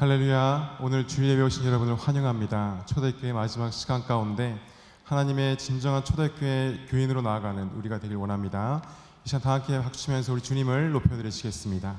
할렐루야. 오늘 주일 예배 오신 여러분을 환영합니다. 초대교회 마지막 시간 가운데 하나님의 진정한 초대교회 교인으로 나아가는 우리가 되길 원합니다. 이 시간 다 함께 박수치면서 우리 주님을 높여드리시겠습니다.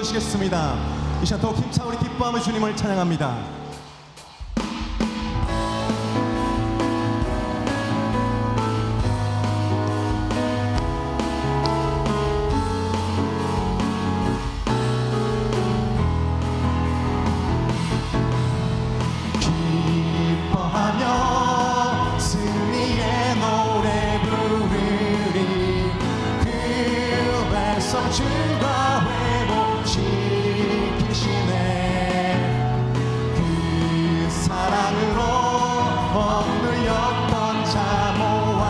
부르시겠습니다. 이 시간 더욱 힘차 우리 기뻐하며 주님을 찬양합니다. 주가 회복시키시네. 그 사랑으로 억눌렸던 자모와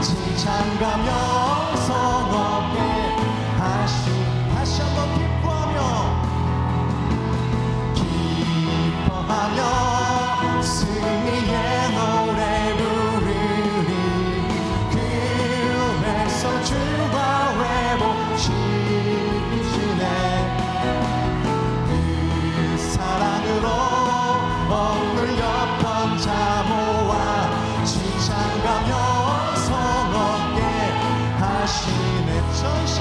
지장감 영성 없게 하시. 다시 한번 기뻐하며 승리의 노래 부르리. 그 백성 주가 회복시키시네. 그 사랑으로 억눌렸던 자모와 지장감 영성 얻게 하시네. 전심으로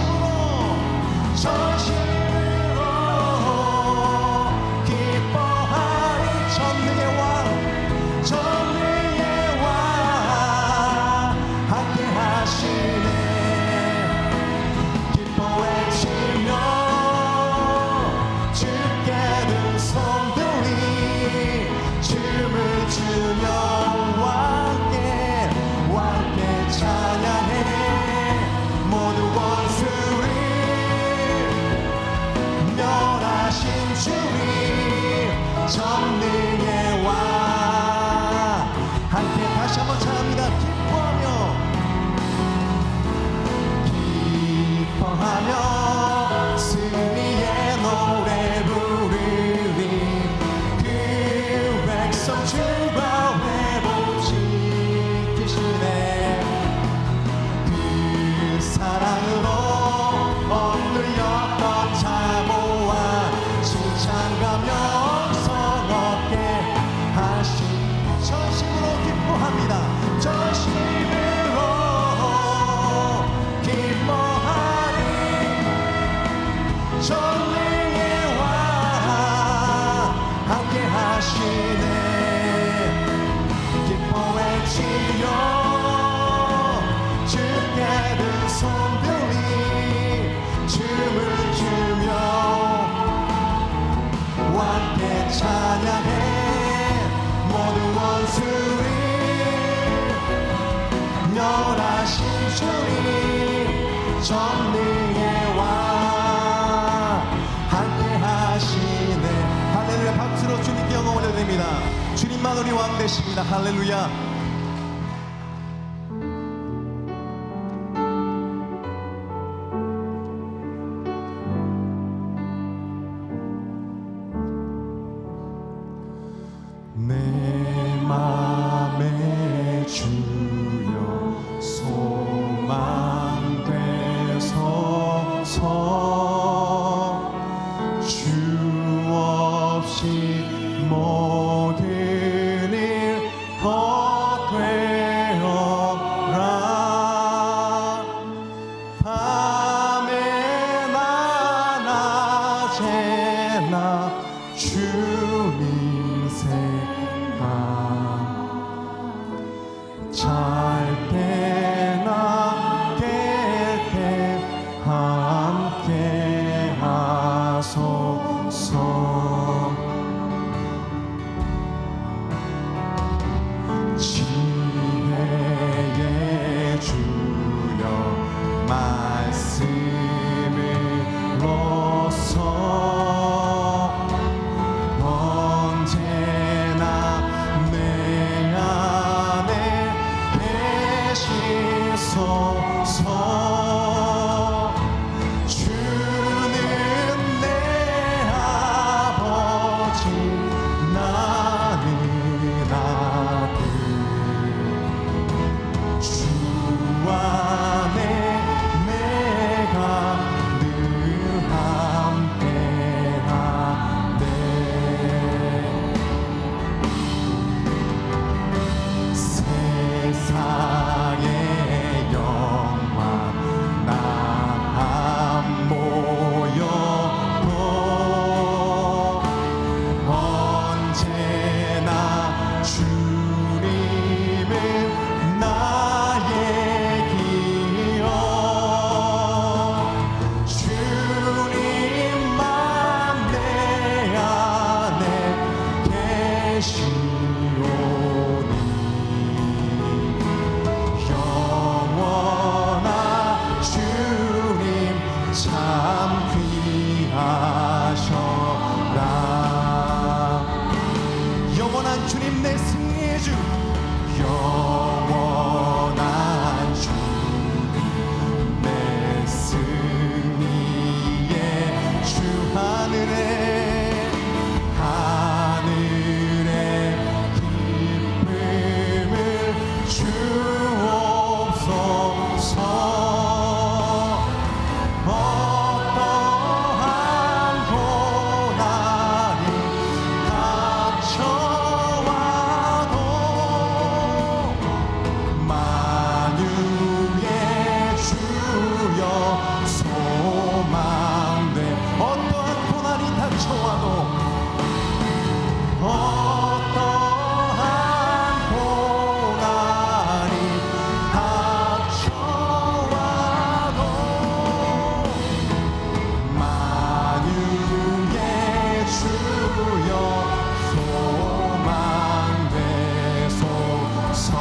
기뻐하리. 전능의 왕 함께 하시네. 기뻐 외치며 주께 든 손 들이 춤을 추며 왕께 찬양해. 모두 원수를 멸하신 주님 전능의 왕 함께 다시 한번 찬양합니다. 기뻐하며 승리의 노래 부르리. 그 백성 주가 회복시키시네. 그 사랑으로 억눌렸던 자모와 지장감 영성 얻게 하시. 전심으로 기뻐합니다. 전심으로 기뻐하리. 전능의 왕 함께 하시네. 기뻐 외치며 주께 든 손 들이 춤을 추며 왕께 찬양해. 모두 원수를 멸하신 주님 전능의 왕 함께 하시네. 할렐루야. 박수로 주님께 영광 올려드립니다. 주님만 우리 왕 되십니다. 할렐루야. 내 맘에 주여 소망 되소서. 주 없이 모든 일 헛되어라. 밤에나 낮에나 주님 생각 잘 때나 깰 때 함께 하소서. 지혜의 주여 말씀 소망돼. 어떠한 고난이 닥쳐와도 어떠한 고난이 닥쳐와도 만유의 주여 소망되소서.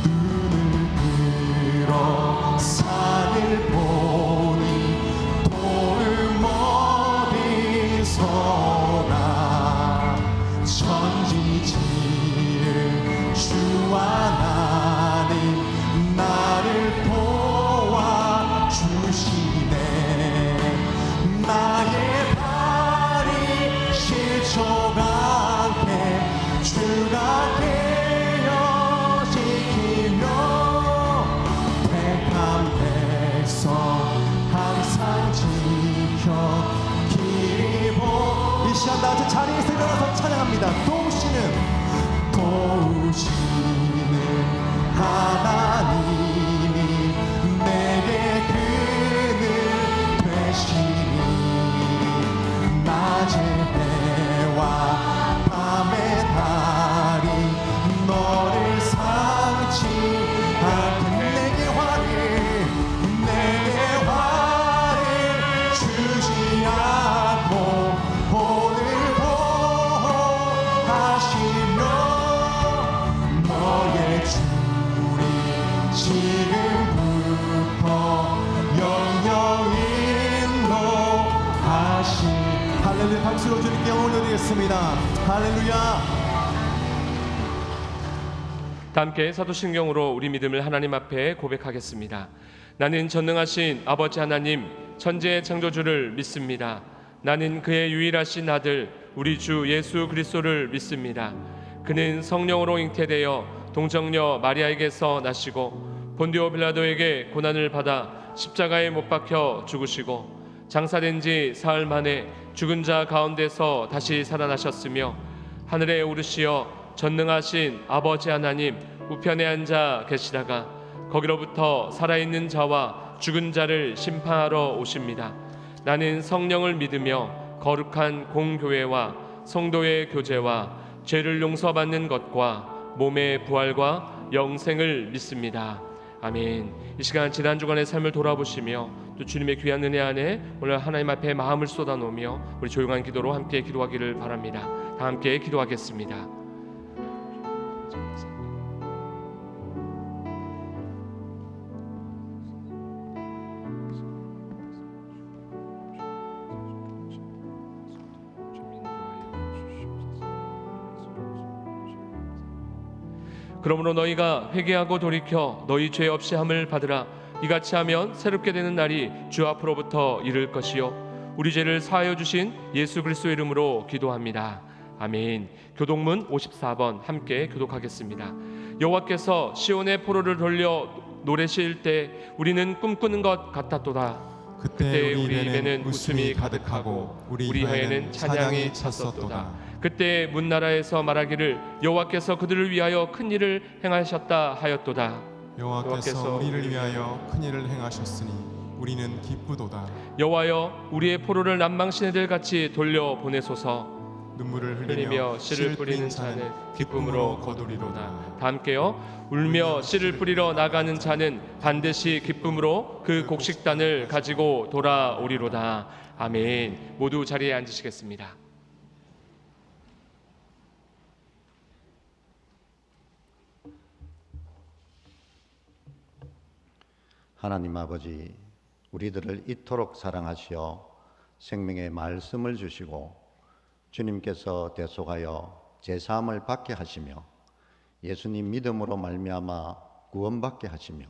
눈을 들어 산을 보니 도움 어디서나 천지 지은 주와 나는 나를 도와주시네. 나의 발이 실족하게 주가 깨어 지키며 택한 백성 항상 지켜 기보. 이 시간 다 같이 자리에서 일어나서 찬양합니다. 도우시는 하나님이 내게 그늘 되시니 낮의 해와 밤의 달이 너를 상치 않게 내게 화를 주지 않고 오늘 보호하시며 너의 주리 지금부터 영영 인도하시. 할렐루야. 박수로 주님께 영광 올려드리겠습니다. 할렐루야. 다 함께 사도신경으로 우리 믿음을 하나님 앞에 고백하겠습니다. 나는 전능하신 아버지 하나님 천지의 창조주를 믿습니다. 나는 그의 유일하신 아들 우리 주 예수 그리스도를 믿습니다. 그는 성령으로 잉태되어 동정녀 마리아에게서 나시고 본디오 빌라도에게 고난을 받아 십자가에 못 박혀 죽으시고 장사된 지 사흘 만에 죽은 자 가운데서 다시 살아나셨으며 하늘에 오르시어 전능하신 아버지 하나님 우편에 앉아 계시다가 거기로부터 살아있는 자와 죽은 자를 심판하러 오십니다. 나는 성령을 믿으며 거룩한 공교회와 성도의 교제와 죄를 용서받는 것과 몸의 부활과 영생을 믿습니다. 아멘. 이 시간 지난주간의 삶을 돌아보시며 또 주님의 귀한 은혜 안에 오늘 하나님 앞에 마음을 쏟아놓으며 우리 조용한 기도로 함께 기도하기를 바랍니다. 다 함께 기도하겠습니다. 그러므로 너희가 회개하고 돌이켜 너희 죄 없이 함을 받으라. 이같이 하면 새롭게 되는 날이 주 앞으로부터 이를 것이요 우리 죄를 사하여 주신 예수 그리스도의 이름으로 기도합니다. 아멘. 교독문 54번 함께 교독하겠습니다. 여호와께서 시온의 포로를 돌려 노래실 때 우리는 꿈꾸는 것 같았도다. 그때 우리 입에는 웃음이 가득하고 우리 혀에는 찬양이 찼었도다. 그때 문나라에서 말하기를 여호와께서 그들을 위하여 큰 일을 행하셨다 하였도다. 여호와께서 우리를 위하여 큰 일을 행하셨으니 우리는 기쁘도다. 여호와여 우리의 포로를 남방시내들 같이 돌려 보내소서. 눈물을 흘리며 씨를 뿌리는 자는 기쁨으로 거두리로다. 다 함께요. 울며 씨를 뿌리러 나가는 자는 반드시 기쁨으로 그 곡식단을 가지고 돌아오리로다. 아멘. 모두 자리에 앉으시겠습니다. 하나님 아버지, 우리들을 이토록 사랑하시어 생명의 말씀을 주시고 주님께서 대속하여 제사함을 받게 하시며 예수님 믿음으로 말미암아 구원받게 하시며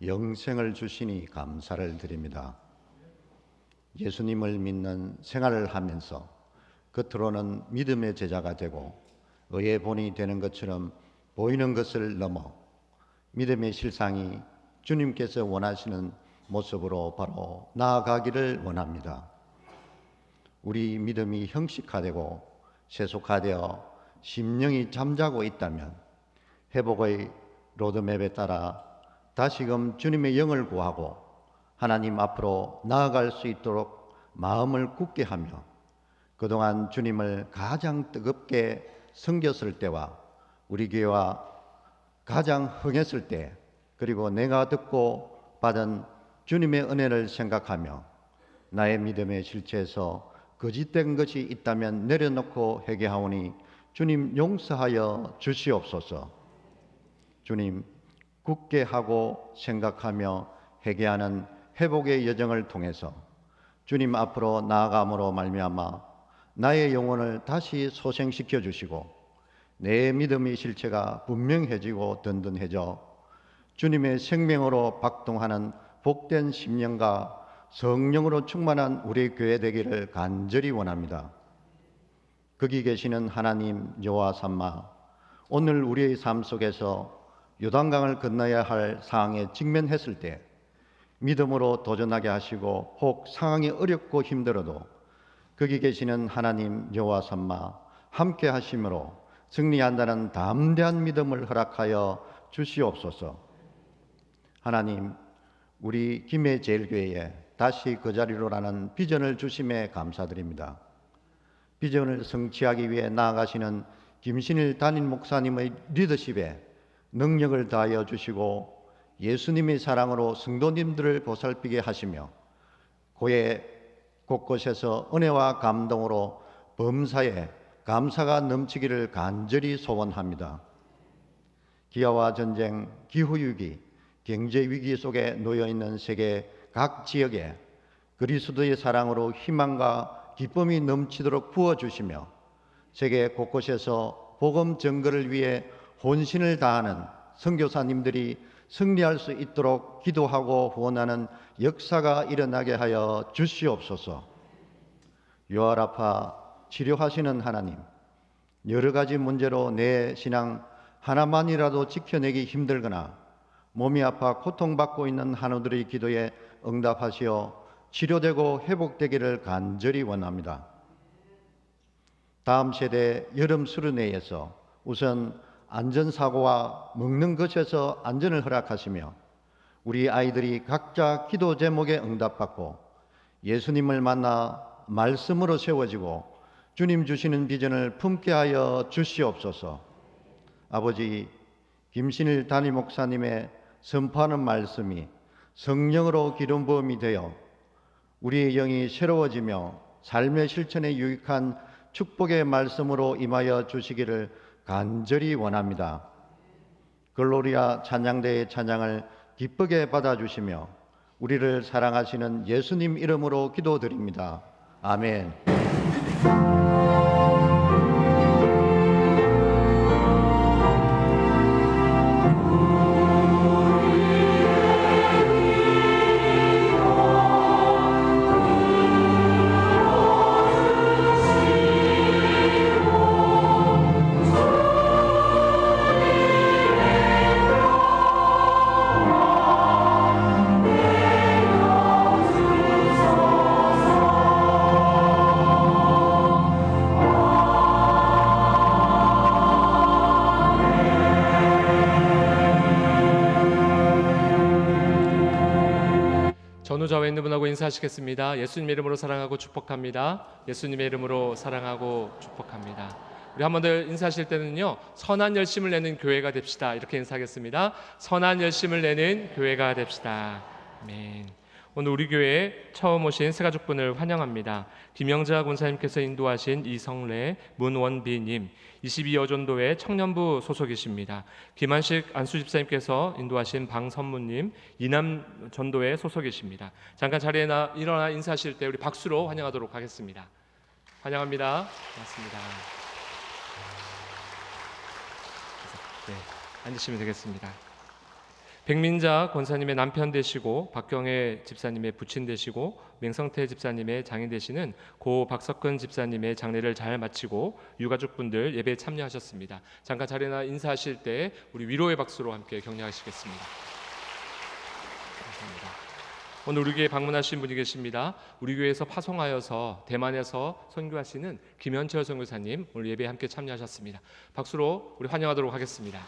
영생을 주시니 감사를 드립니다. 예수님을 믿는 생활을 하면서 겉으로는 믿음의 제자가 되고 의의 본이 되는 것처럼 보이는 것을 넘어 믿음의 실상이 주님께서 원하시는 모습으로 바로 나아가기를 원합니다. 우리 믿음이 형식화되고 세속화되어 심령이 잠자고 있다면 회복의 로드맵에 따라 다시금 주님의 영을 구하고 하나님 앞으로 나아갈 수 있도록 마음을 굳게 하며 그동안 주님을 가장 뜨겁게 섬겼을 때와 우리 교회와 가장 흥했을 때, 그리고 내가 듣고 받은 주님의 은혜를 생각하며 나의 믿음의 실체에서 거짓된 것이 있다면 내려놓고 회개하오니 주님 용서하여 주시옵소서. 주님, 굳게 하고 생각하며 회개하는 회복의 여정을 통해서 주님 앞으로 나아감으로 말미암아 나의 영혼을 다시 소생시켜 주시고 내 믿음의 실체가 분명해지고 든든해져 주님의 생명으로 박동하는 복된 심령과 성령으로 충만한 우리 교회 되기를 간절히 원합니다. 거기 계시는 하나님 여호와 삼마, 오늘 우리의 삶 속에서 요단강을 건너야 할 상황에 직면했을 때 믿음으로 도전하게 하시고 혹 상황이 어렵고 힘들어도 거기 계시는 하나님 여호와 삼마 함께 하심으로 승리한다는 담대한 믿음을 허락하여 주시옵소서. 하나님, 우리 김해제일교회에 다시 그 자리로라는 비전을 주심에 감사드립니다. 비전을 성취하기 위해 나아가시는 김신일 담임 목사님의 리더십에 능력을 다하여 주시고 예수님의 사랑으로 성도님들을 보살피게 하시며 교회 곳곳에서 은혜와 감동으로 범사에 감사가 넘치기를 간절히 소원합니다. 기아와 전쟁, 기후위기, 경제위기 속에 놓여있는 세계 각 지역에 그리스도의 사랑으로 희망과 기쁨이 넘치도록 부어주시며 세계 곳곳에서 복음 증거를 위해 혼신을 다하는 선교사님들이 승리할 수 있도록 기도하고 후원하는 역사가 일어나게 하여 주시옵소서. 요아라파 치료하시는 하나님, 여러 가지 문제로 내 신앙 하나만이라도 지켜내기 힘들거나 몸이 아파 고통받고 있는 한우들의 기도에 응답하시어 치료되고 회복되기를 간절히 원합니다. 다음 세대 여름 수련회에서 우선 안전사고와 먹는 것에서 안전을 허락하시며 우리 아이들이 각자 기도 제목에 응답받고 예수님을 만나 말씀으로 세워지고 주님 주시는 비전을 품게 하여 주시옵소서. 아버지, 김신일 담임 목사님의 선포하는 말씀이 성령으로 기름 부음이 되어 우리의 영이 새로워지며 삶의 실천에 유익한 축복의 말씀으로 임하여 주시기를 간절히 원합니다. 글로리아 찬양대의 찬양을 기쁘게 받아주시며 우리를 사랑하시는 예수님 이름으로 기도드립니다. 아멘. 전후좌우에 있는 분하고 인사하시겠습니다. 예수님의 이름으로 사랑하고 축복합니다. 예수님의 이름으로 사랑하고 축복합니다. 우리 한 번 더 인사하실 때는요, 선한 열심을 내는 교회가 됩시다. 이렇게 인사하겠습니다. 선한 열심을 내는 교회가 됩시다. 아멘. 오늘 우리 교회에 처음 오신 새 가족분을 환영합니다. 김영자 권사님께서 인도하신 이성래, 문원비님, 22여전도회 청년부 소속이십니다. 김한식 안수집사님께서 인도하신 방선무님, 이남전도회 소속이십니다. 잠깐 자리에 일어나 인사하실 때 우리 박수로 환영하도록 하겠습니다. 환영합니다. 고맙습니다. 네, 앉으시면 되겠습니다. 백민자 권사님의 남편 되시고 박경혜 집사님의 부친 되시고 맹성태 집사님의 장인 되시는 고 박석근 집사님의 장례를 잘 마치고 유가족분들 예배에 참여하셨습니다. 잠깐 자리나 인사하실 때 우리 위로의 박수로 함께 격려하시겠습니다. 감사합니다. 오늘 우리 교회에 방문하신 분이 계십니다. 우리 교회에서 파송하여서 대만에서 선교하시는 김현철 선교사님 오늘 예배에 함께 참여하셨습니다. 박수로 우리 환영하도록 하겠습니다.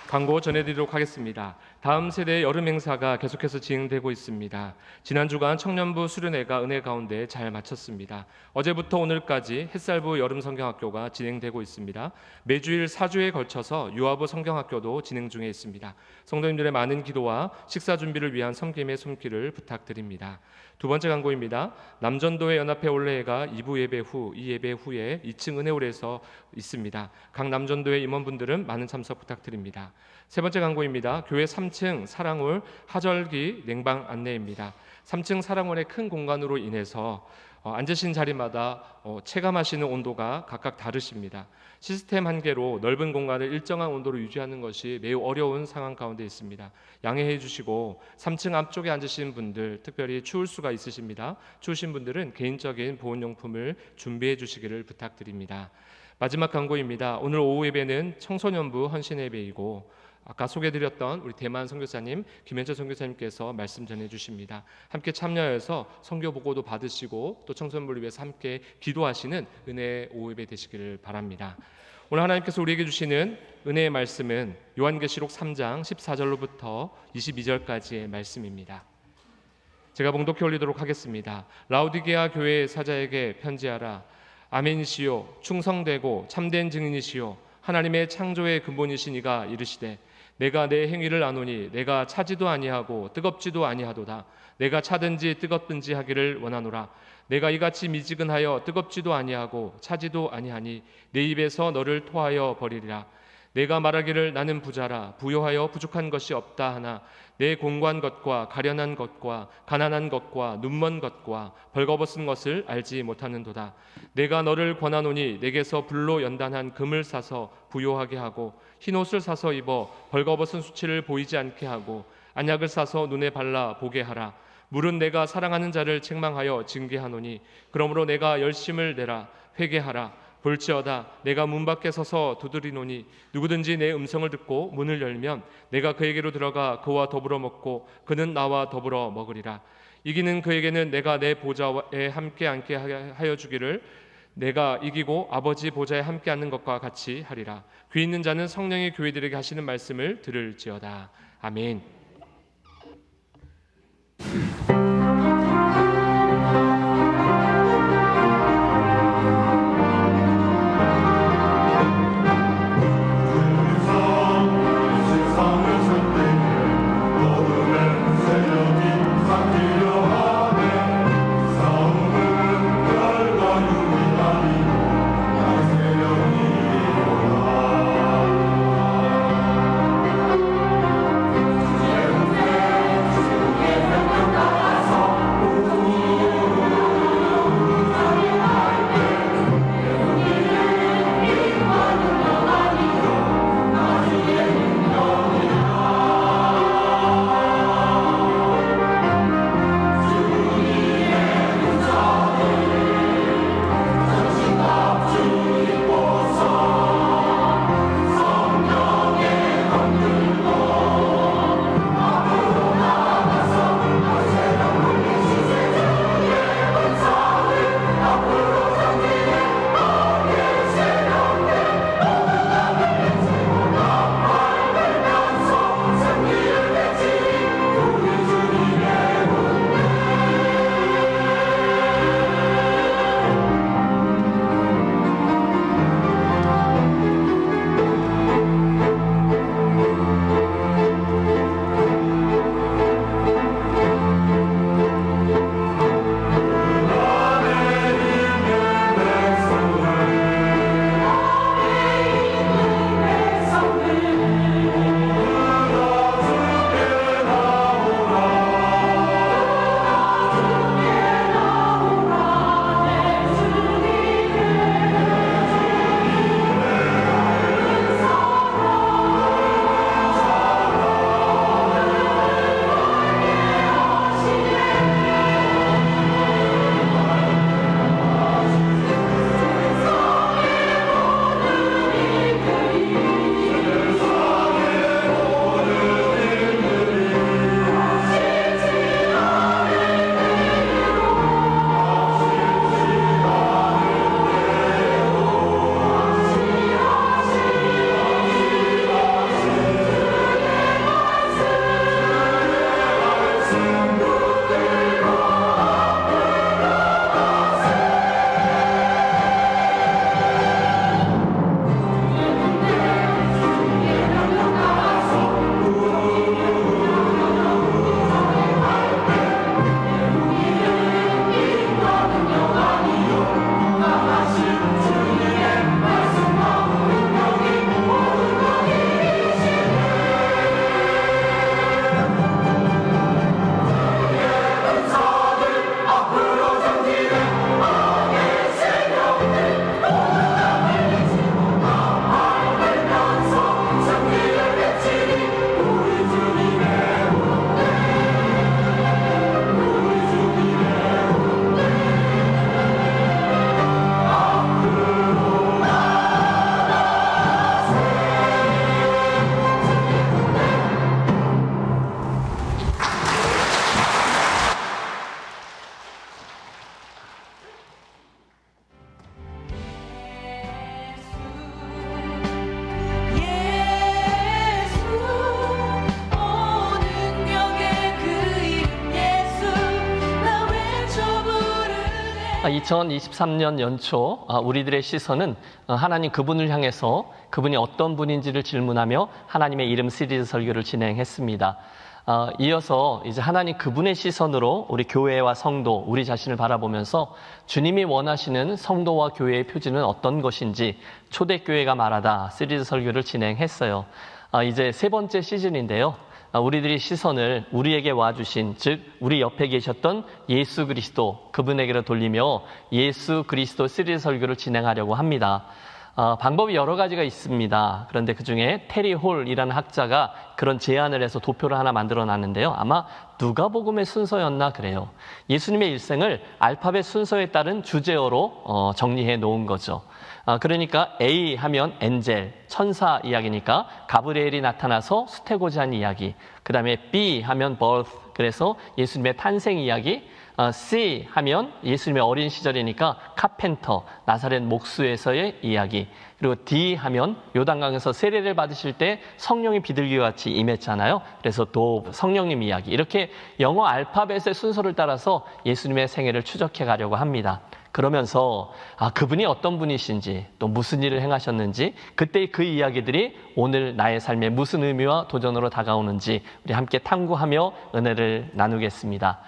광고 전해드리도록 하겠습니다. 다음 세대의 여름 행사가 계속해서 진행되고 있습니다. 지난 주간 청년부 수련회가 은혜 가운데 잘 마쳤습니다. 어제부터 오늘까지 햇살부 여름 성경학교가 진행되고 있습니다. 매주일 4주에 걸쳐서 유아부 성경학교도 진행 중에 있습니다. 성도님들의 많은 기도와 식사 준비를 위한 섬김의 손길을 부탁드립니다. 두 번째 광고입니다. 남전도회 연합회 올레회가 2부 예배 후, 이 예배 후에 2층 은혜홀에서 있습니다. 각 남전도회 임원분들은 많은 참석 부탁드립니다. 세 번째 광고입니다. 교회 3층 사랑홀 하절기 냉방 안내입니다. 3층 사랑홀의 큰 공간으로 인해서 앉으신 자리마다 체감하시는 온도가 각각 다르십니다. 시스템 한계로 넓은 공간을 일정한 온도로 유지하는 것이 매우 어려운 상황 가운데 있습니다. 양해해 주시고 3층 앞쪽에 앉으신 분들 특별히 추울 수가 있으십니다. 추우신 분들은 개인적인 보온용품을 준비해 주시기를 부탁드립니다. 마지막 광고입니다. 오늘 오후 예배는 청소년부 헌신 예배이고 아까 소개드렸던 우리 대만 선교사님 김현철 선교사님께서 말씀 전해주십니다. 함께 참여해서 선교 보고도 받으시고 또 청소년부를 위해서 함께 기도하시는 은혜의 오후 예배 되시기를 바랍니다. 오늘 하나님께서 우리에게 주시는 은혜의 말씀은 요한계시록 3장 14절로부터 22절까지의 말씀입니다. 제가 봉독해 올리도록 하겠습니다. 라우디게아 교회의 사자에게 편지하라. 아멘이시요 충성되고 참된 증인이시요 하나님의 창조의 근본이신 이가 이르시되 내가 내 행위를 아노니 내가 차지도 아니하고 뜨겁지도 아니하도다. 내가 차든지 뜨겁든지 하기를 원하노라. 내가 이같이 미지근하여 뜨겁지도 아니하고 차지도 아니하니 내 입에서 너를 토하여 버리리라. 내가 말하기를 나는 부자라 부요하여 부족한 것이 없다 하나 내 공고한 것과 가련한 것과 가난한 것과 눈먼 것과 벌거벗은 것을 알지 못하는도다. 내가 너를 권하노니 내게서 불로 연단한 금을 사서 부요하게 하고 흰옷을 사서 입어 벌거벗은 수치를 보이지 않게 하고 안약을 사서 눈에 발라 보게 하라. 물은 내가 사랑하는 자를 책망하여 징계하노니 그러므로 내가 열심을 내라 회개하라. 볼지어다 내가 문 밖에 서서 두드리노니 누구든지 내 음성을 듣고 문을 열면 내가 그에게로 들어가 그와 더불어 먹고 그는 나와 더불어 먹으리라. 이기는 그에게는 내가 내 보좌에 함께 앉게 하여 주기를 내가 이기고 아버지 보좌에 함께 앉는 것과 같이 하리라. 귀 있는 자는 성령의 교회들에게 하시는 말씀을 들을지어다. 아멘. 2023년 연초 우리들의 시선은 하나님 그분을 향해서 그분이 어떤 분인지를 질문하며 하나님의 이름 시리즈 설교를 진행했습니다. 이어서 이제 하나님 그분의 시선으로 우리 교회와 성도, 우리 자신을 바라보면서 주님이 원하시는 성도와 교회의 표지는 어떤 것인지 초대교회가 말하다 시리즈 설교를 진행했어요. 이제 세 번째 시즌인데요. 우리들이 시선을 우리에게 와주신, 즉 우리 옆에 계셨던 예수 그리스도 그분에게로 돌리며 예수 그리스도 시리즈 설교를 진행하려고 합니다. 방법이 여러 가지가 있습니다. 그런데 그중에 테리 홀이라는 학자가 그런 제안을 해서 도표를 하나 만들어 놨는데요. 아마 누가복음의 순서였나 그래요. 예수님의 일생을 알파벳 순서에 따른 주제어로 정리해 놓은 거죠. 그러니까 A 하면 엔젤, 천사 이야기니까 가브리엘이 나타나서 수태고지한 이야기. 그 다음에 B 하면 birth, 그래서 예수님의 탄생 이야기. C 하면 예수님의 어린 시절이니까 카펜터, 나사렛 목수에서의 이야기. 그리고 D 하면 요단강에서 세례를 받으실 때 성령이 비둘기와 같이 임했잖아요. 그래서 또 성령님 이야기. 이렇게 영어 알파벳의 순서를 따라서 예수님의 생애를 추적해 가려고 합니다. 그러면서 그분이 어떤 분이신지 또 무슨 일을 행하셨는지 그때의 그 이야기들이 오늘 나의 삶에 무슨 의미와 도전으로 다가오는지 우리 함께 탐구하며 은혜를 나누겠습니다.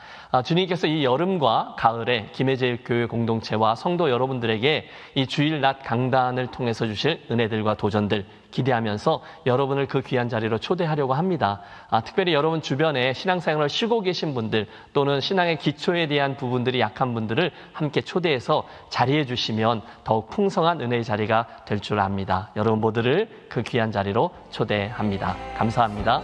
주님께서 이 여름과 가을에 김해제일교회 공동체와 성도 여러분들에게 이 주일 낮 강단을 통해서 주실 은혜들과 도전들 기대하면서 여러분을 그 귀한 자리로 초대하려고 합니다. 특별히 여러분 주변에 신앙생활을 쉬고 계신 분들 또는 신앙의 기초에 대한 부분들이 약한 분들을 함께 초대해서 자리해 주시면 더욱 풍성한 은혜의 자리가 될 줄 압니다. 여러분 모두를 그 귀한 자리로 초대합니다. 감사합니다.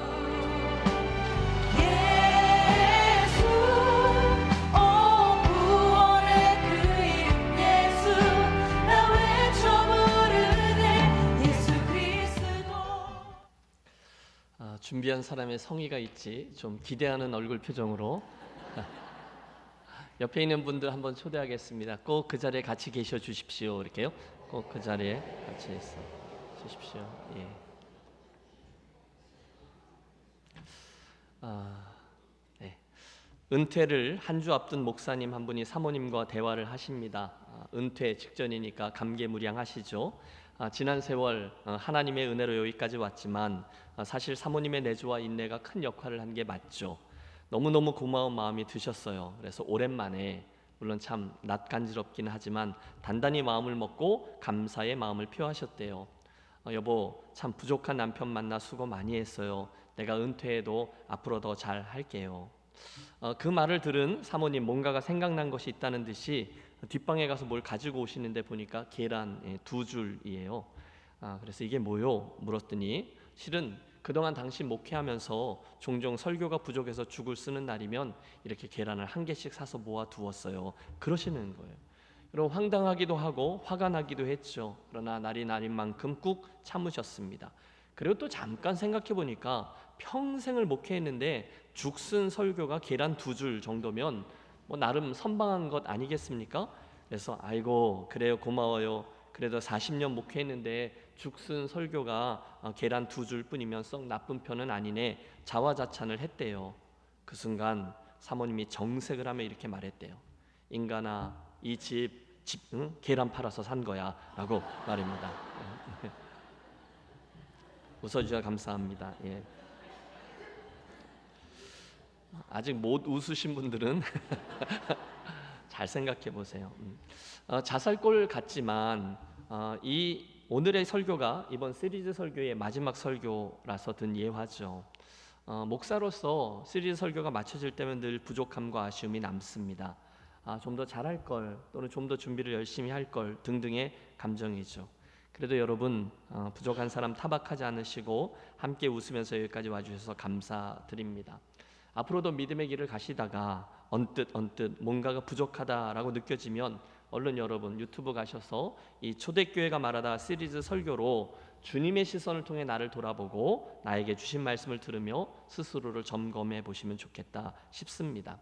준비한 사람의 성의가 있지 좀 기대하는 얼굴 표정으로 옆에 있는 분들 한번 초대하겠습니다. 꼭 그 자리에 같이 계셔 주십시오. 이렇게요. 꼭 그 자리에 같이 있어 주십시오. 예. 네. 은퇴를 한 주 앞둔 목사님 한 분이 사모님과 대화를 하십니다. 은퇴 직전이니까 감개무량하시죠. 지난 세월 하나님의 은혜로 여기까지 왔지만 사실 사모님의 내조와 인내가 큰 역할을 한 게 맞죠. 너무너무 고마운 마음이 드셨어요. 그래서 오랜만에 물론 참 낯간지럽긴 하지만 단단히 마음을 먹고 감사의 마음을 표하셨대요. 여보 참 부족한 남편 만나 수고 많이 했어요. 내가 은퇴해도 앞으로 더 잘 할게요. 그 말을 들은 사모님 뭔가가 생각난 것이 있다는 듯이 뒷방에 가서 뭘 가지고 오시는데 보니까 계란 2줄이에요. 그래서 이게 뭐요? 물었더니 실은 그동안 당신 목회하면서 종종 설교가 부족해서 죽을 쓰는 날이면 이렇게 계란을 한 개씩 사서 모아두었어요. 그러시는 거예요. 여러분 황당하기도 하고 화가 나기도 했죠. 그러나 날이 날인 만큼 꾹 참으셨습니다. 그리고 또 잠깐 생각해 보니까 평생을 목회했는데 죽순 설교가 계란 2줄 정도면 뭐 나름 선방한 것 아니겠습니까? 그래서 아이고 그래요 고마워요. 그래도 40년 목회했는데 죽순 설교가 계란 2줄 뿐이면 썩 나쁜 편은 아니네. 자화자찬을 했대요. 그 순간 사모님이 정색을 하며 이렇게 말했대요. 인간아 이 집 계란 팔아서 산 거야 라고 말입니다. 웃어주셔서 감사합니다. 예. 아직 못 웃으신 분들은 잘 생각해 보세요. 자살골 같지만 이 오늘의 설교가 이번 시리즈 설교의 마지막 설교라서 든 예화죠. 목사로서 시리즈 설교가 마쳐질 때면 늘 부족함과 아쉬움이 남습니다. 좀 더 잘할 걸 또는 좀 더 준비를 열심히 할 걸 등등의 감정이죠. 그래도 여러분 부족한 사람 타박하지 않으시고 함께 웃으면서 여기까지 와주셔서 감사드립니다. 앞으로도 믿음의 길을 가시다가 언뜻 뭔가가 부족하다라고 느껴지면 얼른 여러분 유튜브 가셔서 이 초대교회가 말하다 시리즈 설교로 주님의 시선을 통해 나를 돌아보고 나에게 주신 말씀을 들으며 스스로를 점검해 보시면 좋겠다 싶습니다.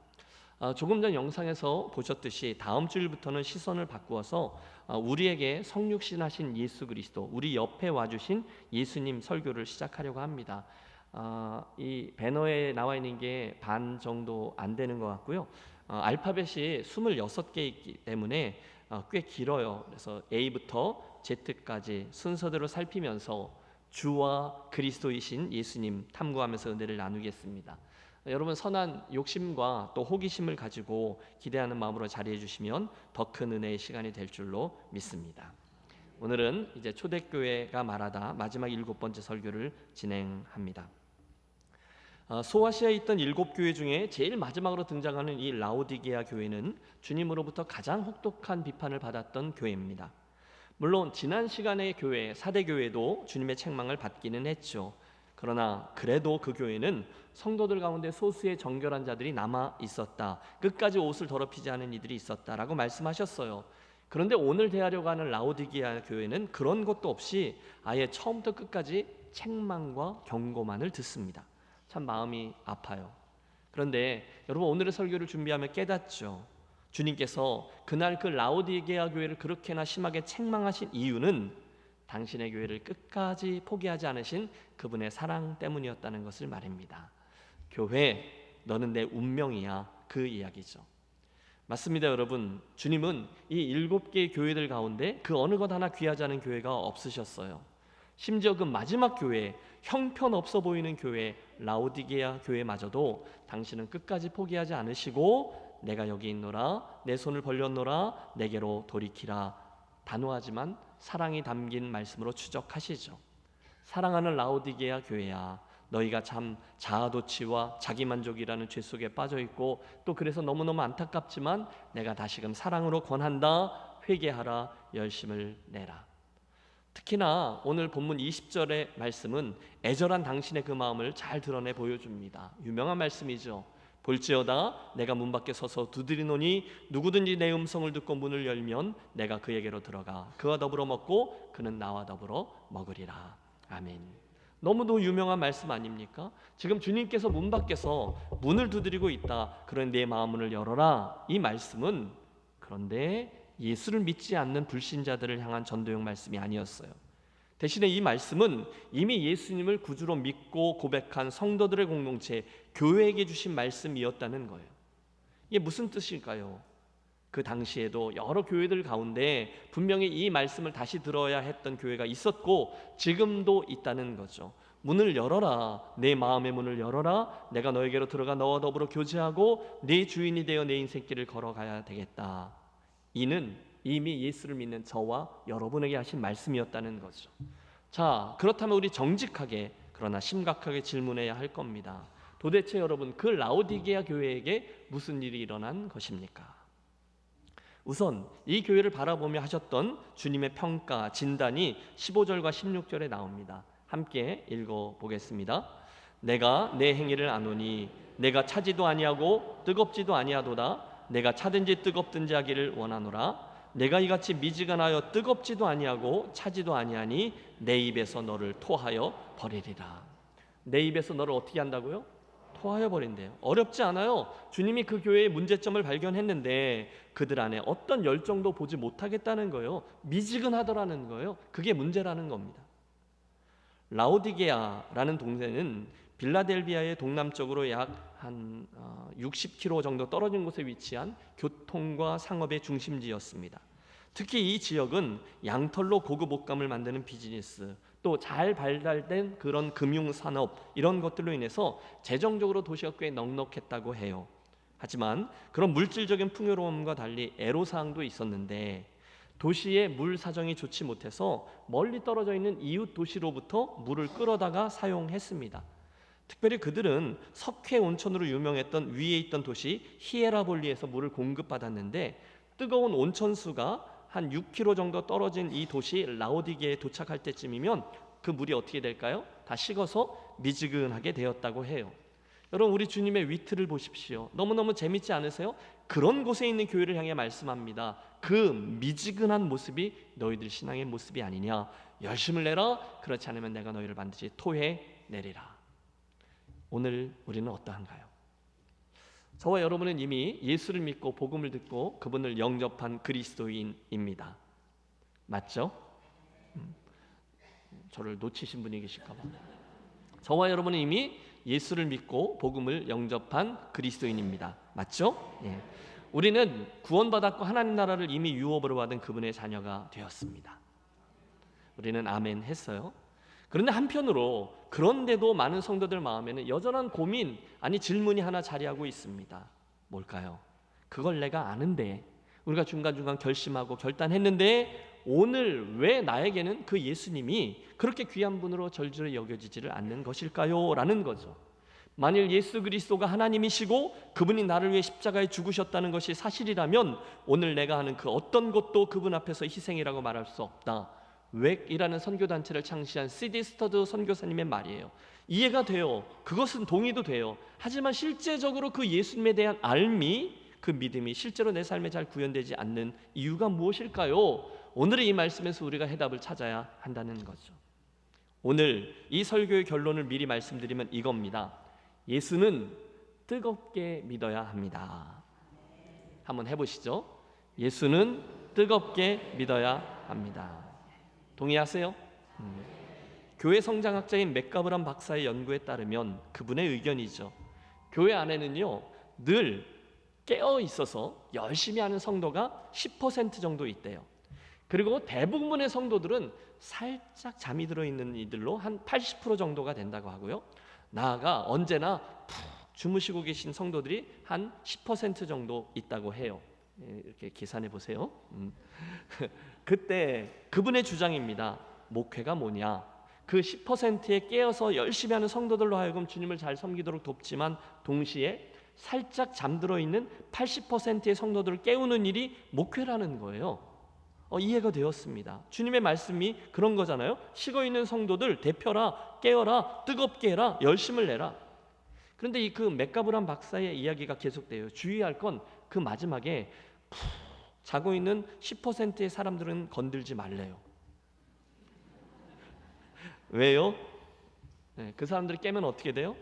조금 전 영상에서 보셨듯이 다음 주일부터는 시선을 바꾸어서 우리에게 성육신하신 예수 그리스도, 우리 옆에 와주신 예수님 설교를 시작하려고 합니다. 이 배너에 나와 있는 게 반 정도 안 되는 것 같고요. 알파벳이 26개이기 때문에 꽤 길어요. 그래서 A부터 Z까지 순서대로 살피면서 주와 그리스도이신 예수님 탐구하면서 은혜를 나누겠습니다. 여러분 선한 욕심과 또 호기심을 가지고 기대하는 마음으로 자리해 주시면 더 큰 은혜의 시간이 될 줄로 믿습니다. 오늘은 이제 초대교회가 말하다 마지막 7번째 설교를 진행합니다. 소아시아에 있던 7교회 중에 제일 마지막으로 등장하는 이 라오디게아 교회는 주님으로부터 가장 혹독한 비판을 받았던 교회입니다. 물론 지난 시간의 교회, 사대교회도 주님의 책망을 받기는 했죠. 그러나 그래도 그 교회는 성도들 가운데 소수의 정결한 자들이 남아 있었다. 끝까지 옷을 더럽히지 않은 이들이 있었다라고 말씀하셨어요. 그런데 오늘 대하려고 하는 라오디게아 교회는 그런 것도 없이 아예 처음부터 끝까지 책망과 경고만을 듣습니다. 참 마음이 아파요. 그런데 여러분 오늘의 설교를 준비하며 깨닫죠. 주님께서 그날 그 라오디게아 교회를 그렇게나 심하게 책망하신 이유는 당신의 교회를 끝까지 포기하지 않으신 그분의 사랑 때문이었다는 것을 말입니다. 교회, 너는 내 운명이야. 그 이야기죠. 맞습니다, 여러분. 주님은 이 7개의 교회들 가운데 그 어느 것 하나 귀하지 않은 교회가 없으셨어요. 심지어 그 마지막 교회, 형편없어 보이는 교회 라오디게아 교회마저도 당신은 끝까지 포기하지 않으시고 내가 여기 있노라, 내 손을 벌렸노라, 내게로 돌이키라. 단호하지만 사랑이 담긴 말씀으로 추적하시죠. 사랑하는 라오디게아 교회야, 너희가 참 자아도취와 자기만족이라는 죄 속에 빠져있고 또 그래서 너무너무 안타깝지만 내가 다시금 사랑으로 권한다. 회개하라, 열심을 내라. 특히나 오늘 본문 20절의 말씀은 애절한 당신의 그 마음을 잘 드러내 보여줍니다. 유명한 말씀이죠. 볼지어다 내가 문 밖에 서서 두드리노니 누구든지 내 음성을 듣고 문을 열면 내가 그에게로 들어가 그와 더불어 먹고 그는 나와 더불어 먹으리라. 아멘. 너무도 유명한 말씀 아닙니까? 지금 주님께서 문 밖에서 문을 두드리고 있다. 그런데 내 마음 문을 열어라. 이 말씀은 그런데 예수를 믿지 않는 불신자들을 향한 전도용 말씀이 아니었어요. 대신에 이 말씀은 이미 예수님을 구주로 믿고 고백한 성도들의 공동체, 교회에게 주신 말씀이었다는 거예요. 이게 무슨 뜻일까요? 그 당시에도 여러 교회들 가운데 분명히 이 말씀을 다시 들어야 했던 교회가 있었고 지금도 있다는 거죠. 문을 열어라. 내 마음의 문을 열어라. 내가 너에게로 들어가 너와 더불어 교제하고 내 주인이 되어 내 인생길을 걸어가야 되겠다. 이는 이미 예수를 믿는 저와 여러분에게 하신 말씀이었다는 거죠. 자, 그렇다면 우리 정직하게 그러나 심각하게 질문해야 할 겁니다. 도대체 여러분 그 라오디게아 교회에게 무슨 일이 일어난 것입니까? 우선 이 교회를 바라보며 하셨던 주님의 평가, 진단이 15절과 16절에 나옵니다. 함께 읽어보겠습니다. 내가 내 행위를 아노니 내가 차지도 아니하고 뜨겁지도 아니하도다. 내가 차든지 뜨겁든지 하기를 원하노라. 내가 이같이 미지근하여 뜨겁지도 아니하고 차지도 아니하니 내 입에서 너를 토하여 버리리라. 내 입에서 너를 어떻게 한다고요? 토하여 버린대요. 어렵지 않아요. 주님이 그 교회의 문제점을 발견했는데 그들 안에 어떤 열정도 보지 못하겠다는 거예요. 미지근하더라는 거예요. 그게 문제라는 겁니다. 라오디게아라는 동네는 빌라델비아의 동남쪽으로 약 한 60km 정도 떨어진 곳에 위치한 교통과 상업의 중심지였습니다. 특히 이 지역은 양털로 고급 옷감을 만드는 비즈니스, 또 잘 발달된 그런 금융산업 이런 것들로 인해서 재정적으로 도시가 꽤 넉넉했다고 해요. 하지만 그런 물질적인 풍요로움과 달리 애로사항도 있었는데 도시의 물 사정이 좋지 못해서 멀리 떨어져 있는 이웃 도시로부터 물을 끌어다가 사용했습니다. 특별히 그들은 석회 온천으로 유명했던 위에 있던 도시 히에라볼리에서 물을 공급받았는데 뜨거운 온천수가 한 6km 정도 떨어진 이 도시 라오디게에 도착할 때쯤이면 그 물이 어떻게 될까요? 다 식어서 미지근하게 되었다고 해요. 여러분 우리 주님의 위트를 보십시오. 너무너무 재밌지 않으세요? 그런 곳에 있는 교회를 향해 말씀합니다. 그 미지근한 모습이 너희들 신앙의 모습이 아니냐. 열심을 내라. 그렇지 않으면 내가 너희를 반드시 토해내리라. 오늘 우리는 어떠한가요? 저와 여러분은 이미 예수를 믿고 복음을 듣고 그분을 영접한 그리스도인입니다. 맞죠? 저를 놓치신 분이 계실까 봐. 저와 여러분은 이미 예수를 믿고 복음을 영접한 그리스도인입니다. 맞죠? 예. 우리는 구원받았고 하나님 나라를 이미 유업으로 받은 그분의 자녀가 되었습니다. 우리는 아멘 했어요. 그런데 한편으로 그런데도 많은 성도들 마음에는 여전한 고민, 아니 질문이 하나 자리하고 있습니다. 뭘까요? 그걸 내가 아는데, 우리가 중간중간 결심하고 결단했는데 오늘 왜 나에게는 그 예수님이 그렇게 귀한 분으로 절절히 여겨지지를 않는 것일까요? 라는 거죠. 만일 예수 그리스도가 하나님이시고 그분이 나를 위해 십자가에 죽으셨다는 것이 사실이라면 오늘 내가 하는 그 어떤 것도 그분 앞에서 희생이라고 말할 수 없다. 웩이라는 선교단체를 창시한 C.D. 스터드 선교사님의 말이에요. 이해가 돼요. 그것은 동의도 돼요. 하지만 실제적으로 그 예수님에 대한 알미, 그 믿음이 실제로 내 삶에 잘 구현되지 않는 이유가 무엇일까요? 오늘의 이 말씀에서 우리가 해답을 찾아야 한다는 거죠. 오늘 이 설교의 결론을 미리 말씀드리면 이겁니다. 예수는 뜨겁게 믿어야 합니다. 한번 해보시죠. 예수는 뜨겁게 믿어야 합니다. 동의하세요? 교회 성장학자인 맥가브람 박사의 연구에 따르면 그분의 의견이죠. 교회 안에는요 늘 깨어 있어서 열심히 하는 성도가 10% 정도 있대요. 그리고 대부분의 성도들은 살짝 잠이 들어있는 이들로 한 80% 정도가 된다고 하고요. 나아가 언제나 푹 주무시고 계신 성도들이 한 10% 정도 있다고 해요. 이렇게 계산해 보세요. 그때 그분의 주장입니다. 목회가 뭐냐? 그 10%에 깨어서 열심히 하는 성도들로 하여금 주님을 잘 섬기도록 돕지만 동시에 살짝 잠들어 있는 80%의 성도들을 깨우는 일이 목회라는 거예요. 이해가 되었습니다. 주님의 말씀이 그런 거잖아요. 식어있는 성도들 대표라, 깨어라, 뜨겁게 해라, 열심을 내라. 그런데 이 그 맥가브람 박사의 이야기가 계속돼요. 주의할 건 그 마지막에 푹 자고 있는 10%의 사람들은 건들지 말래요. 왜요? 네, 그 사람들이 깨면 어떻게 돼요?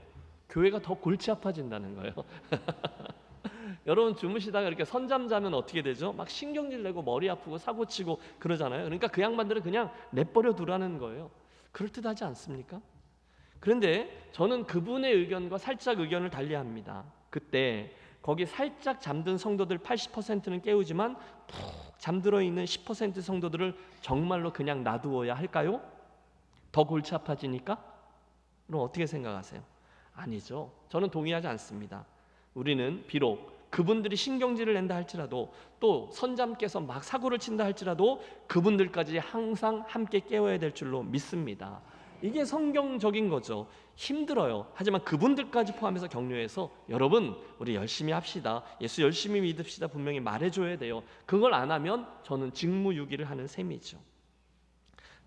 교회가 더 골치 아파진다는 거예요. 여러분 주무시다가 이렇게 선잠 자면 어떻게 되죠? 막 신경질 내고 머리 아프고 사고 치고 그러잖아요. 그러니까 그 양반들은 그냥 내버려 두라는 거예요. 그럴듯하지 않습니까? 그런데 저는 그분의 의견과 살짝 의견을 달리합니다. 그때 거기 살짝 잠든 성도들 80%는 깨우지만 푹 잠들어 있는 10% 성도들을 정말로 그냥 놔두어야 할까요? 더 골치 아파지니까? 그럼 어떻게 생각하세요? 아니죠. 저는 동의하지 않습니다. 우리는 비록 그분들이 신경질을 낸다 할지라도 또 선잠 깨서 막 사고를 친다 할지라도 그분들까지 항상 함께 깨워야 될 줄로 믿습니다. 이게 성경적인 거죠. 힘들어요. 하지만 그분들까지 포함해서 격려해서 여러분 우리 열심히 합시다. 예수 열심히 믿읍시다. 분명히 말해줘야 돼요. 그걸 안 하면 저는 직무유기를 하는 셈이죠.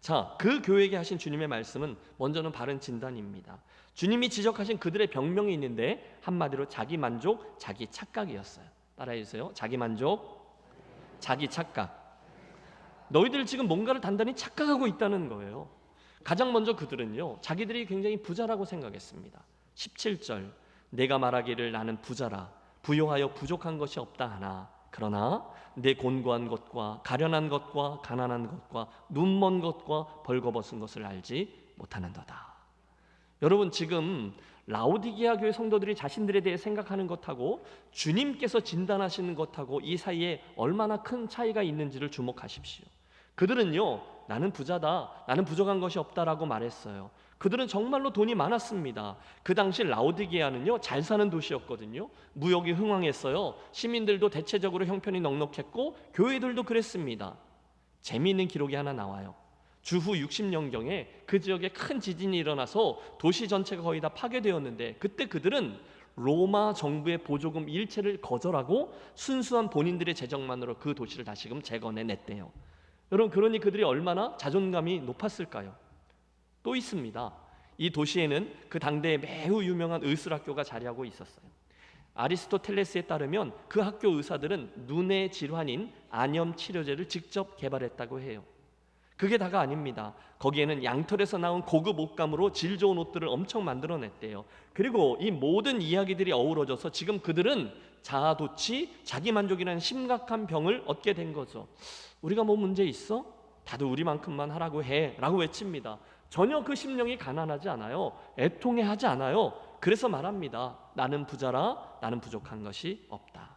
자, 그 교회에게 하신 주님의 말씀은 먼저는 바른 진단입니다. 주님이 지적하신 그들의 병명이 있는데 한마디로 자기 만족, 자기 착각이었어요. 따라해 주세요. 자기 만족, 자기 착각. 너희들 지금 뭔가를 단단히 착각하고 있다는 거예요. 가장 먼저 그들은요 자기들이 굉장히 부자라고 생각했습니다. 17절 내가 말하기를 나는 부자라 부요하여 부족한 것이 없다 하나 그러나 내 곤고한 것과 가련한 것과 가난한 것과 눈먼 것과 벌거벗은 것을 알지 못하는도다. 여러분 지금 라오디게아 교회 성도들이 자신들에 대해 생각하는 것하고 주님께서 진단하시는 것하고 이 사이에 얼마나 큰 차이가 있는지를 주목하십시오. 그들은요 나는 부자다, 나는 부족한 것이 없다라고 말했어요. 그들은 정말로 돈이 많았습니다. 그 당시 라오디게아는요 잘 사는 도시였거든요. 무역이 흥왕했어요. 시민들도 대체적으로 형편이 넉넉했고 교회들도 그랬습니다. 재미있는 기록이 하나 나와요. 주후 60년경에 그 지역에 큰 지진이 일어나서 도시 전체가 거의 다 파괴되었는데 그때 그들은 로마 정부의 보조금 일체를 거절하고 순수한 본인들의 재정만으로 그 도시를 다시금 재건해냈대요. 여러분 그러니 그들이 얼마나 자존감이 높았을까요? 또 있습니다. 이 도시에는 그 당대에 매우 유명한 의술학교가 자리하고 있었어요. 아리스토텔레스에 따르면 그 학교 의사들은 눈의 질환인 안염 치료제를 직접 개발했다고 해요. 그게 다가 아닙니다. 거기에는 양털에서 나온 고급 옷감으로 질 좋은 옷들을 엄청 만들어냈대요. 그리고 이 모든 이야기들이 어우러져서 지금 그들은 자아도취, 자기만족이라는 심각한 병을 얻게 된 거죠. 우리가 뭐 문제 있어? 다들 우리만큼만 하라고 해 라고 외칩니다. 전혀 그 심령이 가난하지 않아요. 애통해하지 않아요. 그래서 말합니다. 나는 부자라 나는 부족한 것이 없다.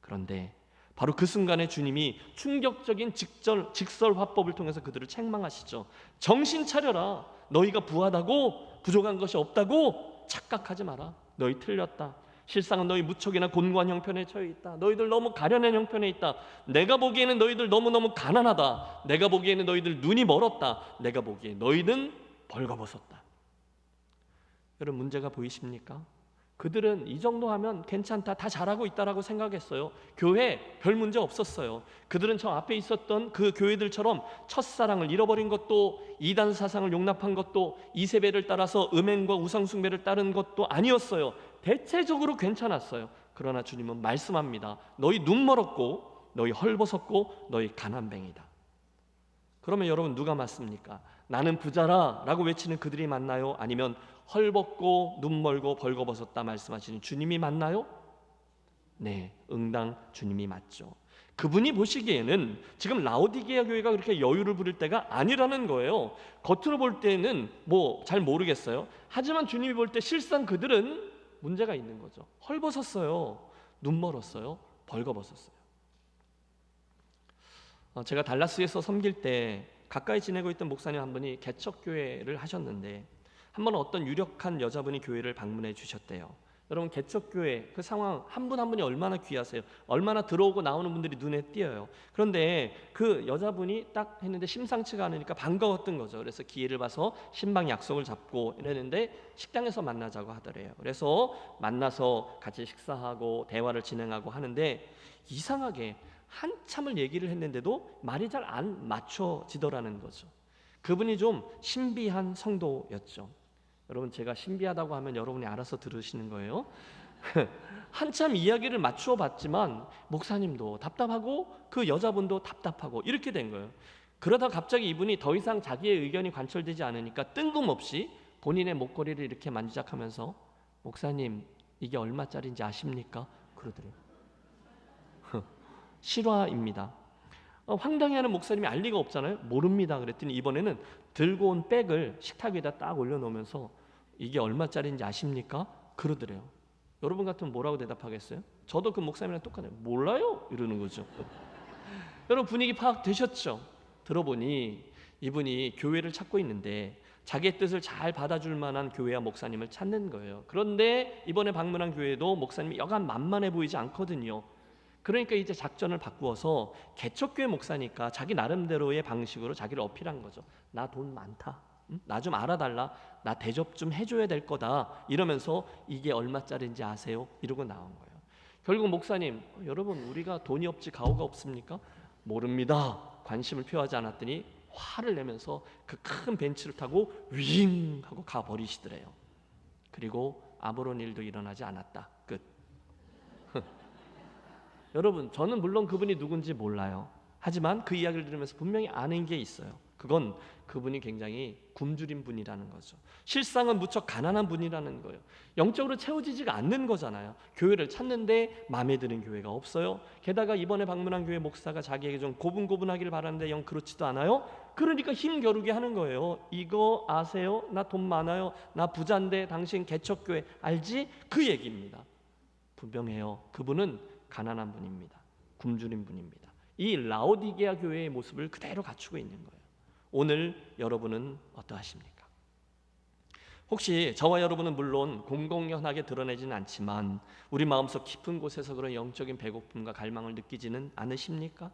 그런데 바로 그 순간에 주님이 충격적인 직설 화법을 통해서 그들을 책망하시죠. 정신 차려라. 너희가 부하다고 부족한 것이 없다고 착각하지 마라. 너희 틀렸다. 실상은 너희 무척이나 곤고한 형편에 처해 있다. 너희들 너무 가련한 형편에 있다. 내가 보기에는 너희들 너무너무 가난하다. 내가 보기에는 너희들 눈이 멀었다. 내가 보기에 너희는 벌거벗었다. 여러분, 문제가 보이십니까? 그들은 이 정도 하면 괜찮다, 다 잘하고 있다라고 생각했어요. 교회 별 문제 없었어요. 그들은 저 앞에 있었던 그 교회들처럼 첫사랑을 잃어버린 것도, 이단 사상을 용납한 것도, 이세벨을 따라서 음행과 우상숭배를 따른 것도 아니었어요. 대체적으로 괜찮았어요. 그러나 주님은 말씀합니다. 너희 눈 멀었고, 너희 헐벗었고, 너희 가난뱅이다. 그러면 여러분, 누가 맞습니까? 나는 부자라 라고 외치는 그들이 맞나요? 아니면 헐벗고 눈 멀고 벌거벗었다 말씀하시는 주님이 맞나요? 네, 응당 주님이 맞죠. 그분이 보시기에는 지금 라오디게아 교회가 그렇게 여유를 부릴 때가 아니라는 거예요. 겉으로 볼 때는 뭐 잘 모르겠어요. 하지만 주님이 볼 때 실상 그들은 문제가 있는 거죠. 헐벗었어요. 눈 멀었어요. 벌거벗었어요. 제가 달라스에서 섬길 때 가까이 지내고 있던 목사님 한 분이 개척교회를 하셨는데, 한 번은 어떤 유력한 여자분이 교회를 방문해 주셨대요. 여러분, 개척교회 그 상황 한 분 한 분이 얼마나 귀하세요. 얼마나 들어오고 나오는 분들이 눈에 띄어요. 그런데 그 여자분이 딱 했는데 심상치가 않으니까 반가웠던 거죠. 그래서 기회를 봐서 신방 약속을 잡고 이랬는데 식당에서 만나자고 하더래요. 그래서 만나서 같이 식사하고 대화를 진행하고 하는데, 이상하게 한참을 얘기를 했는데도 말이 잘 안 맞춰지더라는 거죠. 그분이 좀 신비한 성도였죠. 여러분, 제가 신비하다고 하면 여러분이 알아서 들으시는 거예요. 한참 이야기를 맞추어 봤지만 목사님도 답답하고 그 여자분도 답답하고 이렇게 된 거예요. 그러다 갑자기 이분이 더 이상 자기의 의견이 관철되지 않으니까 뜬금없이 본인의 목걸이를 이렇게 만지작하면서, 목사님 이게 얼마짜리인지 아십니까? 그러더래요. 실화입니다. 황당해하는 목사님이 알 리가 없잖아요. 모릅니다. 그랬더니 이번에는 들고 온 백을 식탁 위에다 딱 올려놓으면서 이게 얼마짜리인지 아십니까? 그러더래요. 여러분 같으면 뭐라고 대답하겠어요? 저도 그 목사님이랑 똑같아요. 몰라요? 이러는 거죠. 여러분, 분위기 파악되셨죠? 들어보니 이분이 교회를 찾고 있는데 자기의 뜻을 잘 받아줄 만한 교회와 목사님을 찾는 거예요. 그런데 이번에 방문한 교회도 목사님이 여간 만만해 보이지 않거든요. 그러니까 이제 작전을 바꾸어서 개척교회 목사니까 자기 나름대로의 방식으로 자기를 어필한 거죠. 나 돈 많다. 나 좀 알아달라. 나 대접 좀 해줘야 될 거다. 이러면서 이게 얼마짜리인지 아세요? 이러고 나온 거예요. 결국 목사님, 여러분 우리가 돈이 없지 가오가 없습니까? 모릅니다. 관심을 표하지 않았더니 화를 내면서 그 큰 벤츠를 타고 윙 하고 가버리시더래요. 그리고 아무런 일도 일어나지 않았다. 끝. 여러분, 저는 물론 그분이 누군지 몰라요. 하지만 그 이야기를 들으면서 분명히 아는 게 있어요. 그건 그분이 굉장히 굶주린 분이라는 거죠. 실상은 무척 가난한 분이라는 거예요. 영적으로 채워지지가 않는 거잖아요. 교회를 찾는데 마음에 드는 교회가 없어요. 게다가 이번에 방문한 교회 목사가 자기에게 좀 고분고분하기를 바라는데 영 그렇지도 않아요. 그러니까 힘겨루게 하는 거예요. 이거 아세요? 나 돈 많아요. 나 부자인데 당신 개척교회 알지? 그 얘기입니다. 분명해요. 그분은 가난한 분입니다. 굶주린 분입니다. 이 라오디게아 교회의 모습을 그대로 갖추고 있는 거예요. 오늘 여러분은 어떠하십니까? 혹시 저와 여러분은 물론 공공연하게 드러내지는 않지만 우리 마음속 깊은 곳에서 그런 영적인 배고픔과 갈망을 느끼지는 않으십니까?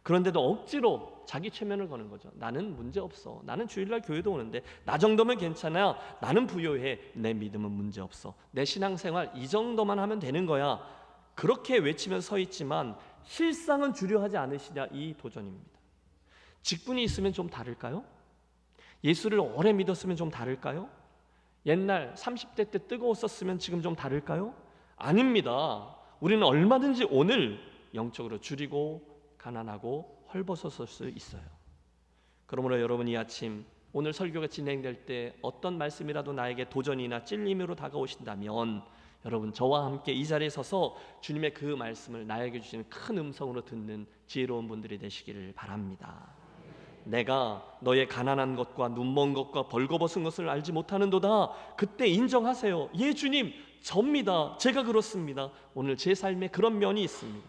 그런데도 억지로 자기 최면을 거는 거죠. 나는 문제없어. 나는 주일날 교회도 오는데 나 정도면 괜찮아. 나는 부요해. 내 믿음은 문제없어. 내 신앙생활 이 정도만 하면 되는 거야. 그렇게 외치면 서 있지만 실상은 주려하지 않으시냐, 이 도전입니다. 직분이 있으면 좀 다를까요? 예수를 오래 믿었으면 좀 다를까요? 옛날 30대 때 뜨거웠었으면 지금 좀 다를까요? 아닙니다. 우리는 얼마든지 오늘 영적으로 줄이고 가난하고 헐벗었을 수 있어요. 그러므로 여러분, 이 아침 오늘 설교가 진행될 때 어떤 말씀이라도 나에게 도전이나 찔림으로 다가오신다면 여러분, 저와 함께 이 자리에 서서 주님의 그 말씀을 나에게 주시는 큰 음성으로 듣는 지혜로운 분들이 되시기를 바랍니다. 내가 너의 가난한 것과 눈먼 것과 벌거벗은 것을 알지 못하는도다. 그때 인정하세요. 예 주님, 접니다. 제가 그렇습니다. 오늘 제 삶에 그런 면이 있습니다.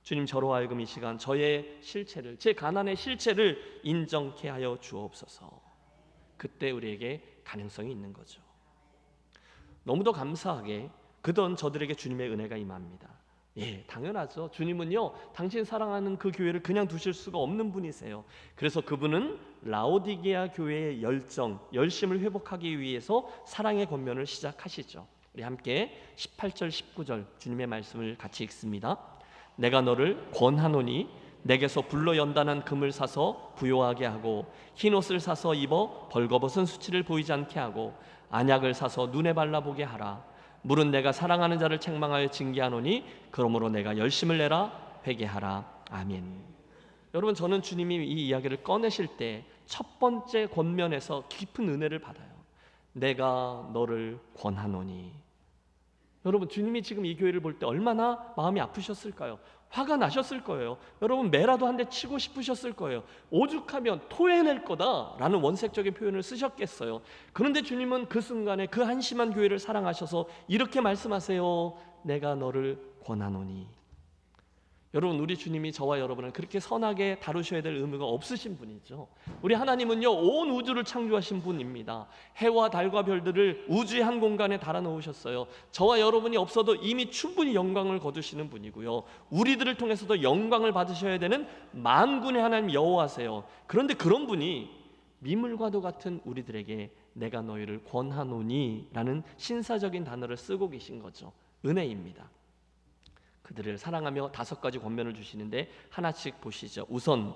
주님, 저로 하여금 이 시간 저의 실체를, 제 가난의 실체를 인정케 하여 주옵소서. 그때 우리에게 가능성이 있는 거죠. 너무도 감사하게 그던 저들에게 주님의 은혜가 임합니다. 예, 당연하죠. 주님은요, 당신 사랑하는 그 교회를 그냥 두실 수가 없는 분이세요. 그래서 그분은 라오디게아 교회의 열심을 회복하기 위해서 사랑의 권면을 시작하시죠. 우리 함께 18절 19절 주님의 말씀을 같이 읽습니다. 내가 너를 권하노니 내게서 불로 연단한 금을 사서 부요하게 하고 흰 옷을 사서 입어 벌거벗은 수치를 보이지 않게 하고 안약을 사서 눈에 발라보게 하라. 물은 내가 사랑하는 자를 책망하여 징계하노니 그러므로 내가 열심을 내라 회개하라. 아멘. 여러분, 저는 주님이 이 이야기를 꺼내실 때 첫 번째 권면에서 깊은 은혜를 받아요. 내가 너를 권하노니. 여러분, 주님이 지금 이 교회를 볼 때 얼마나 마음이 아프셨을까요? 화가 나셨을 거예요. 여러분, 매라도 한 대 치고 싶으셨을 거예요. 오죽하면 토해낼 거다라는 원색적인 표현을 쓰셨겠어요. 그런데 주님은 그 순간에 그 한심한 교회를 사랑하셔서 이렇게 말씀하세요. 내가 너를 권하노니. 여러분, 우리 주님이 저와 여러분을 그렇게 선하게 다루셔야 될 의무가 없으신 분이죠. 우리 하나님은요, 온 우주를 창조하신 분입니다. 해와 달과 별들을 우주의 한 공간에 달아놓으셨어요. 저와 여러분이 없어도 이미 충분히 영광을 거두시는 분이고요, 우리들을 통해서도 영광을 받으셔야 되는 만군의 하나님 여호와세요. 그런데 그런 분이 미물과도 같은 우리들에게 내가 너희를 권하노니 라는 신사적인 단어를 쓰고 계신 거죠. 은혜입니다. 그들을 사랑하며 5가지 권면을 주시는데 하나씩 보시죠. 우선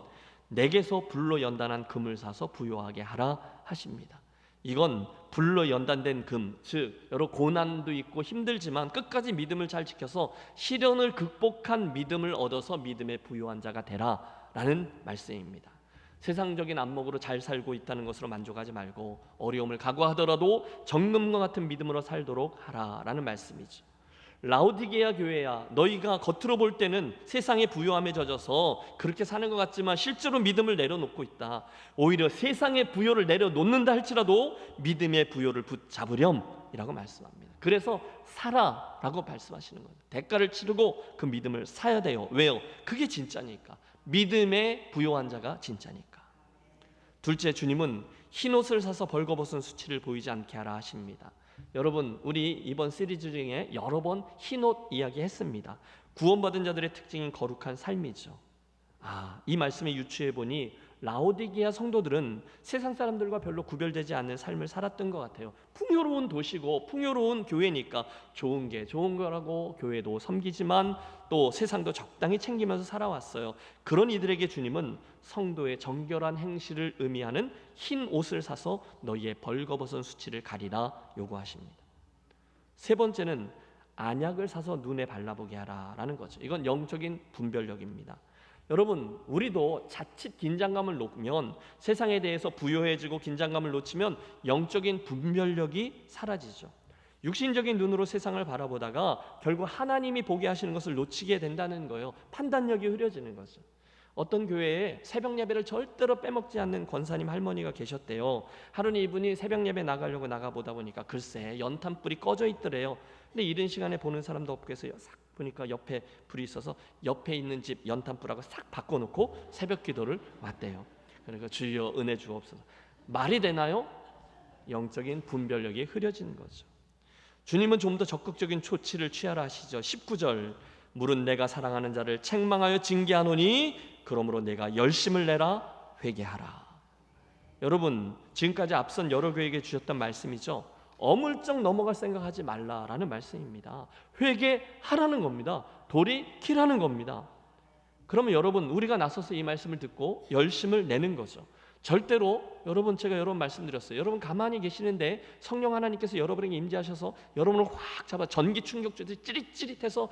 내게서 불로 연단한 금을 사서 부요하게 하라 하십니다. 이건 불로 연단된 금, 즉 여러 고난도 있고 힘들지만 끝까지 믿음을 잘 지켜서 시련을 극복한 믿음을 얻어서 믿음의 부요한 자가 되라 라는 말씀입니다. 세상적인 안목으로 잘 살고 있다는 것으로 만족하지 말고 어려움을 각오하더라도 정금과 같은 믿음으로 살도록 하라라는 말씀이죠. 라오디게아 교회야, 너희가 겉으로 볼 때는 세상의 부요함에 젖어서 그렇게 사는 것 같지만 실제로 믿음을 내려놓고 있다. 오히려 세상의 부요를 내려놓는다 할지라도 믿음의 부요를 붙잡으렴이라고 말씀합니다. 그래서 사라라고 말씀하시는 거예요. 대가를 치르고 그 믿음을 사야 돼요. 왜요? 그게 진짜니까. 믿음의 부요한 자가 진짜니까. 둘째, 주님은 흰옷을 사서 벌거벗은 수치를 보이지 않게 하라 하십니다. 여러분, 우리 이번 시리즈 중에 여러 번 흰옷 이야기했습니다. 구원받은 자들의 특징인 거룩한 삶이죠. 이 말씀에 유추해 보니 라오디게아 성도들은 세상 사람들과 별로 구별되지 않는 삶을 살았던 것 같아요. 풍요로운 도시고 풍요로운 교회니까 좋은 게 좋은 거라고 교회도 섬기지만 또 세상도 적당히 챙기면서 살아왔어요. 그런 이들에게 주님은 성도의 정결한 행실을 의미하는 흰 옷을 사서 너희의 벌거벗은 수치를 가리라 요구하십니다. 세 번째는 안약을 사서 눈에 발라보게 하라라는 거죠. 이건 영적인 분별력입니다. 여러분, 우리도 자칫 긴장감을 놓으면, 세상에 대해서 부요해지고 긴장감을 놓치면 영적인 분별력이 사라지죠. 육신적인 눈으로 세상을 바라보다가 결국 하나님이 보게 하시는 것을 놓치게 된다는 거예요. 판단력이 흐려지는 거죠. 어떤 교회에 새벽 예배를 절대로 빼먹지 않는 권사님 할머니가 계셨대요. 하루는 이분이 새벽 예배 나가려고 나가보다 보니까 글쎄 연탄불이 꺼져 있더래요. 근데 이른 시간에 보는 사람도 없고 해서 싹 보니까 옆에 불이 있어서 옆에 있는 집 연탄불하고 싹 바꿔놓고 새벽 기도를 왔대요. 그러니까 주여 은혜 주옵소서. 말이 되나요? 영적인 분별력이 흐려지는 거죠. 주님은 좀 더 적극적인 조치를 취하라 하시죠. 19절, 물은 내가 사랑하는 자를 책망하여 징계하노니 그러므로 내가 열심을 내라 회개하라. 여러분, 지금까지 앞선 여러 교회에게 주셨던 말씀이죠. 어물쩍 넘어갈 생각하지 말라라는 말씀입니다. 회개하라는 겁니다. 돌이키라는 겁니다. 그러면 여러분, 우리가 나서서 이 말씀을 듣고 열심을 내는 거죠. 절대로 여러분, 제가 여러 번 말씀드렸어요. 여러분 가만히 계시는데 성령 하나님께서 여러분에게 임재하셔서 여러분을 확 잡아 전기 충격 주듯이 찌릿찌릿해서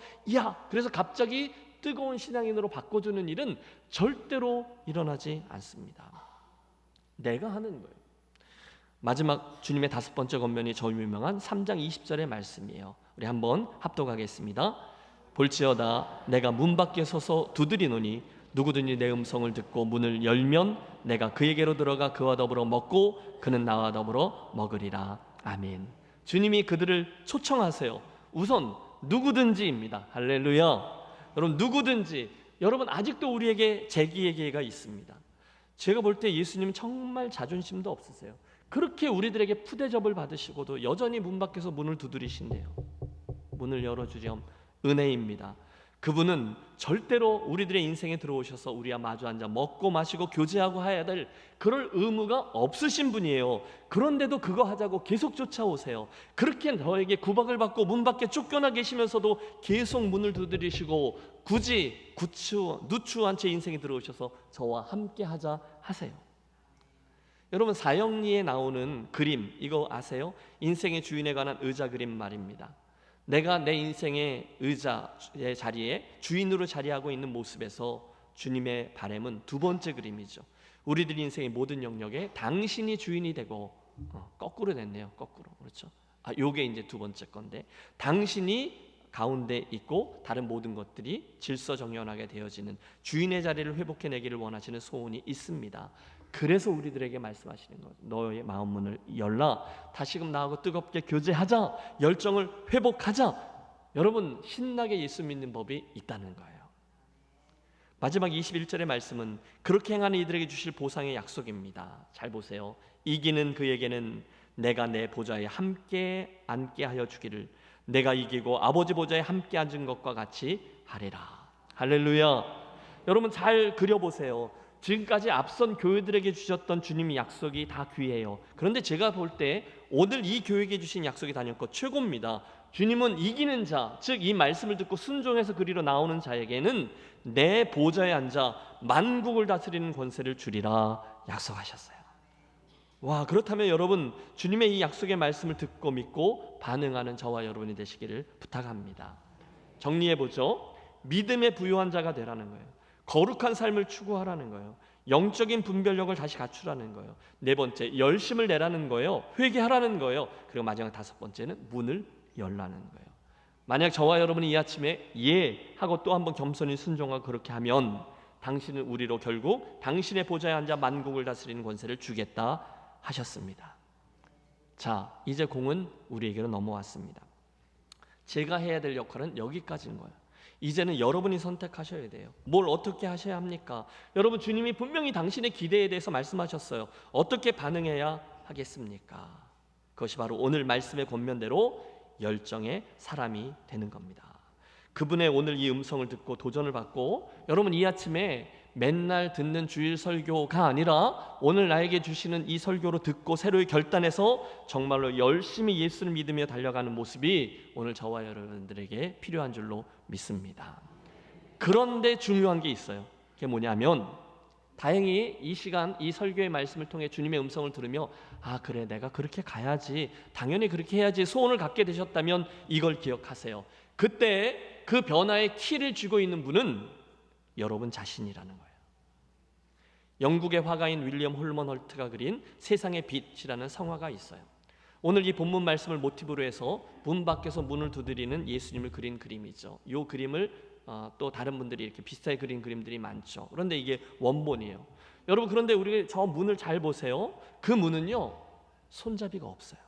그래서 갑자기 뜨거운 신앙인으로 바꿔주는 일은 절대로 일어나지 않습니다. 내가 하는 거예요. 마지막 주님의 5번째 권면이 저 유명한 3장 20절의 말씀이에요. 우리 한번 합독하겠습니다. 볼지어다 내가 문 밖에 서서 두드리노니 누구든지 내 음성을 듣고 문을 열면 내가 그에게로 들어가 그와 더불어 먹고 그는 나와 더불어 먹으리라. 아멘. 주님이 그들을 초청하세요. 우선 누구든지입니다. 할렐루야. 여러분, 누구든지. 여러분, 아직도 우리에게 재기의 기회가 있습니다. 제가 볼 때 예수님 정말 자존심도 없으세요. 그렇게 우리들에게 푸대접을 받으시고도 여전히 문 밖에서 문을 두드리신대요. 문을 열어주렴. 은혜입니다. 그분은 절대로 우리들의 인생에 들어오셔서 우리와 마주 앉아 먹고 마시고 교제하고 해야 될 그럴 의무가 없으신 분이에요. 그런데도 그거 하자고 계속 쫓아오세요. 그렇게 저에게 구박을 받고 문 밖에 쫓겨나 계시면서도 계속 문을 두드리시고 굳이 누추한 제 인생에 들어오셔서 저와 함께 하자 하세요. 여러분, 사형리에 나오는 그림 이거 아세요? 인생의 주인에 관한 의자 그림 말입니다. 내가 내 인생의 의자의 자리에 주인으로 자리하고 있는 모습에서 주님의 바람은 두 번째 그림이죠. 우리들 인생의 모든 영역에 당신이 주인이 되고 거꾸로 됐네요. 거꾸로. 그렇죠. 요게 이제 두 번째 건데 당신이 가운데 있고 다른 모든 것들이 질서정연하게 되어지는 주인의 자리를 회복해내기를 원하시는 소원이 있습니다. 그래서 우리들에게 말씀하시는 것, 너의 마음 문을 열라. 다시금 나하고 뜨겁게 교제하자. 열정을 회복하자. 여러분, 신나게 예수 믿는 법이 있다는 거예요. 마지막 21절의 말씀은 그렇게 행하는 이들에게 주실 보상의 약속입니다. 잘 보세요. 이기는 그에게는 내가 내 보좌에 함께 앉게 하여 주기를 내가 이기고 아버지 보좌에 함께 앉은 것과 같이 하리라. 할렐루야. 여러분, 잘 그려보세요. 지금까지 앞선 교회들에게 주셨던 주님의 약속이 다 귀해요. 그런데 제가 볼 때 오늘 이 교회에게 주신 약속이 단연코 최고입니다. 주님은 이기는 자, 즉 이 말씀을 듣고 순종해서 그리로 나오는 자에게는 내 보좌에 앉아 만국을 다스리는 권세를 주리라 약속하셨어요. 와, 그렇다면 여러분, 주님의 이 약속의 말씀을 듣고 믿고 반응하는 저와 여러분이 되시기를 부탁합니다. 정리해보죠. 믿음에 부유한 자가 되라는 거예요. 거룩한 삶을 추구하라는 거예요. 영적인 분별력을 다시 갖추라는 거예요. 네 번째, 열심을 내라는 거예요. 회개하라는 거예요. 그리고 마지막 다섯 번째는 문을 열라는 거예요. 만약 저와 여러분이 이 아침에 예 하고 또 한번 겸손히 순종하고 그렇게 하면 당신은 우리로 결국 당신의 보좌에 앉아 만국을 다스리는 권세를 주겠다 하셨습니다. 자, 이제 공은 우리에게로 넘어왔습니다. 제가 해야 될 역할은 여기까지인 거예요. 이제는 여러분이 선택하셔야 돼요. 뭘 어떻게 하셔야 합니까? 여러분, 주님이 분명히 당신의 기대에 대해서 말씀하셨어요. 어떻게 반응해야 하겠습니까? 그것이 바로 오늘 말씀의 권면대로 열정의 사람이 되는 겁니다. 그분의 오늘 이 음성을 듣고 도전을 받고 여러분, 이 아침에 맨날 듣는 주일 설교가 아니라 오늘 나에게 주시는 이 설교로 듣고 새로이 결단해서 정말로 열심히 예수를 믿으며 달려가는 모습이 오늘 저와 여러분들에게 필요한 줄로 믿습니다. 그런데 중요한 게 있어요. 그게 뭐냐면 다행히 이 시간 이 설교의 말씀을 통해 주님의 음성을 들으며 그래, 내가 그렇게 가야지, 당연히 그렇게 해야지 소원을 갖게 되셨다면 이걸 기억하세요. 그때 그 변화의 키를 쥐고 있는 분은 여러분 자신이라는 거예요. 영국의 화가인 윌리엄 홀먼 헐트가 그린 세상의 빛이라는 성화가 있어요. 오늘 이 본문 말씀을 모티브로 해서 문 밖에서 문을 두드리는 예수님을 그린 그림이죠. 이 그림을 또 다른 분들이 이렇게 비슷하게 그린 그림들이 많죠. 그런데 이게 원본이에요. 여러분, 그런데 우리 저 문을 잘 보세요. 그 문은요, 손잡이가 없어요.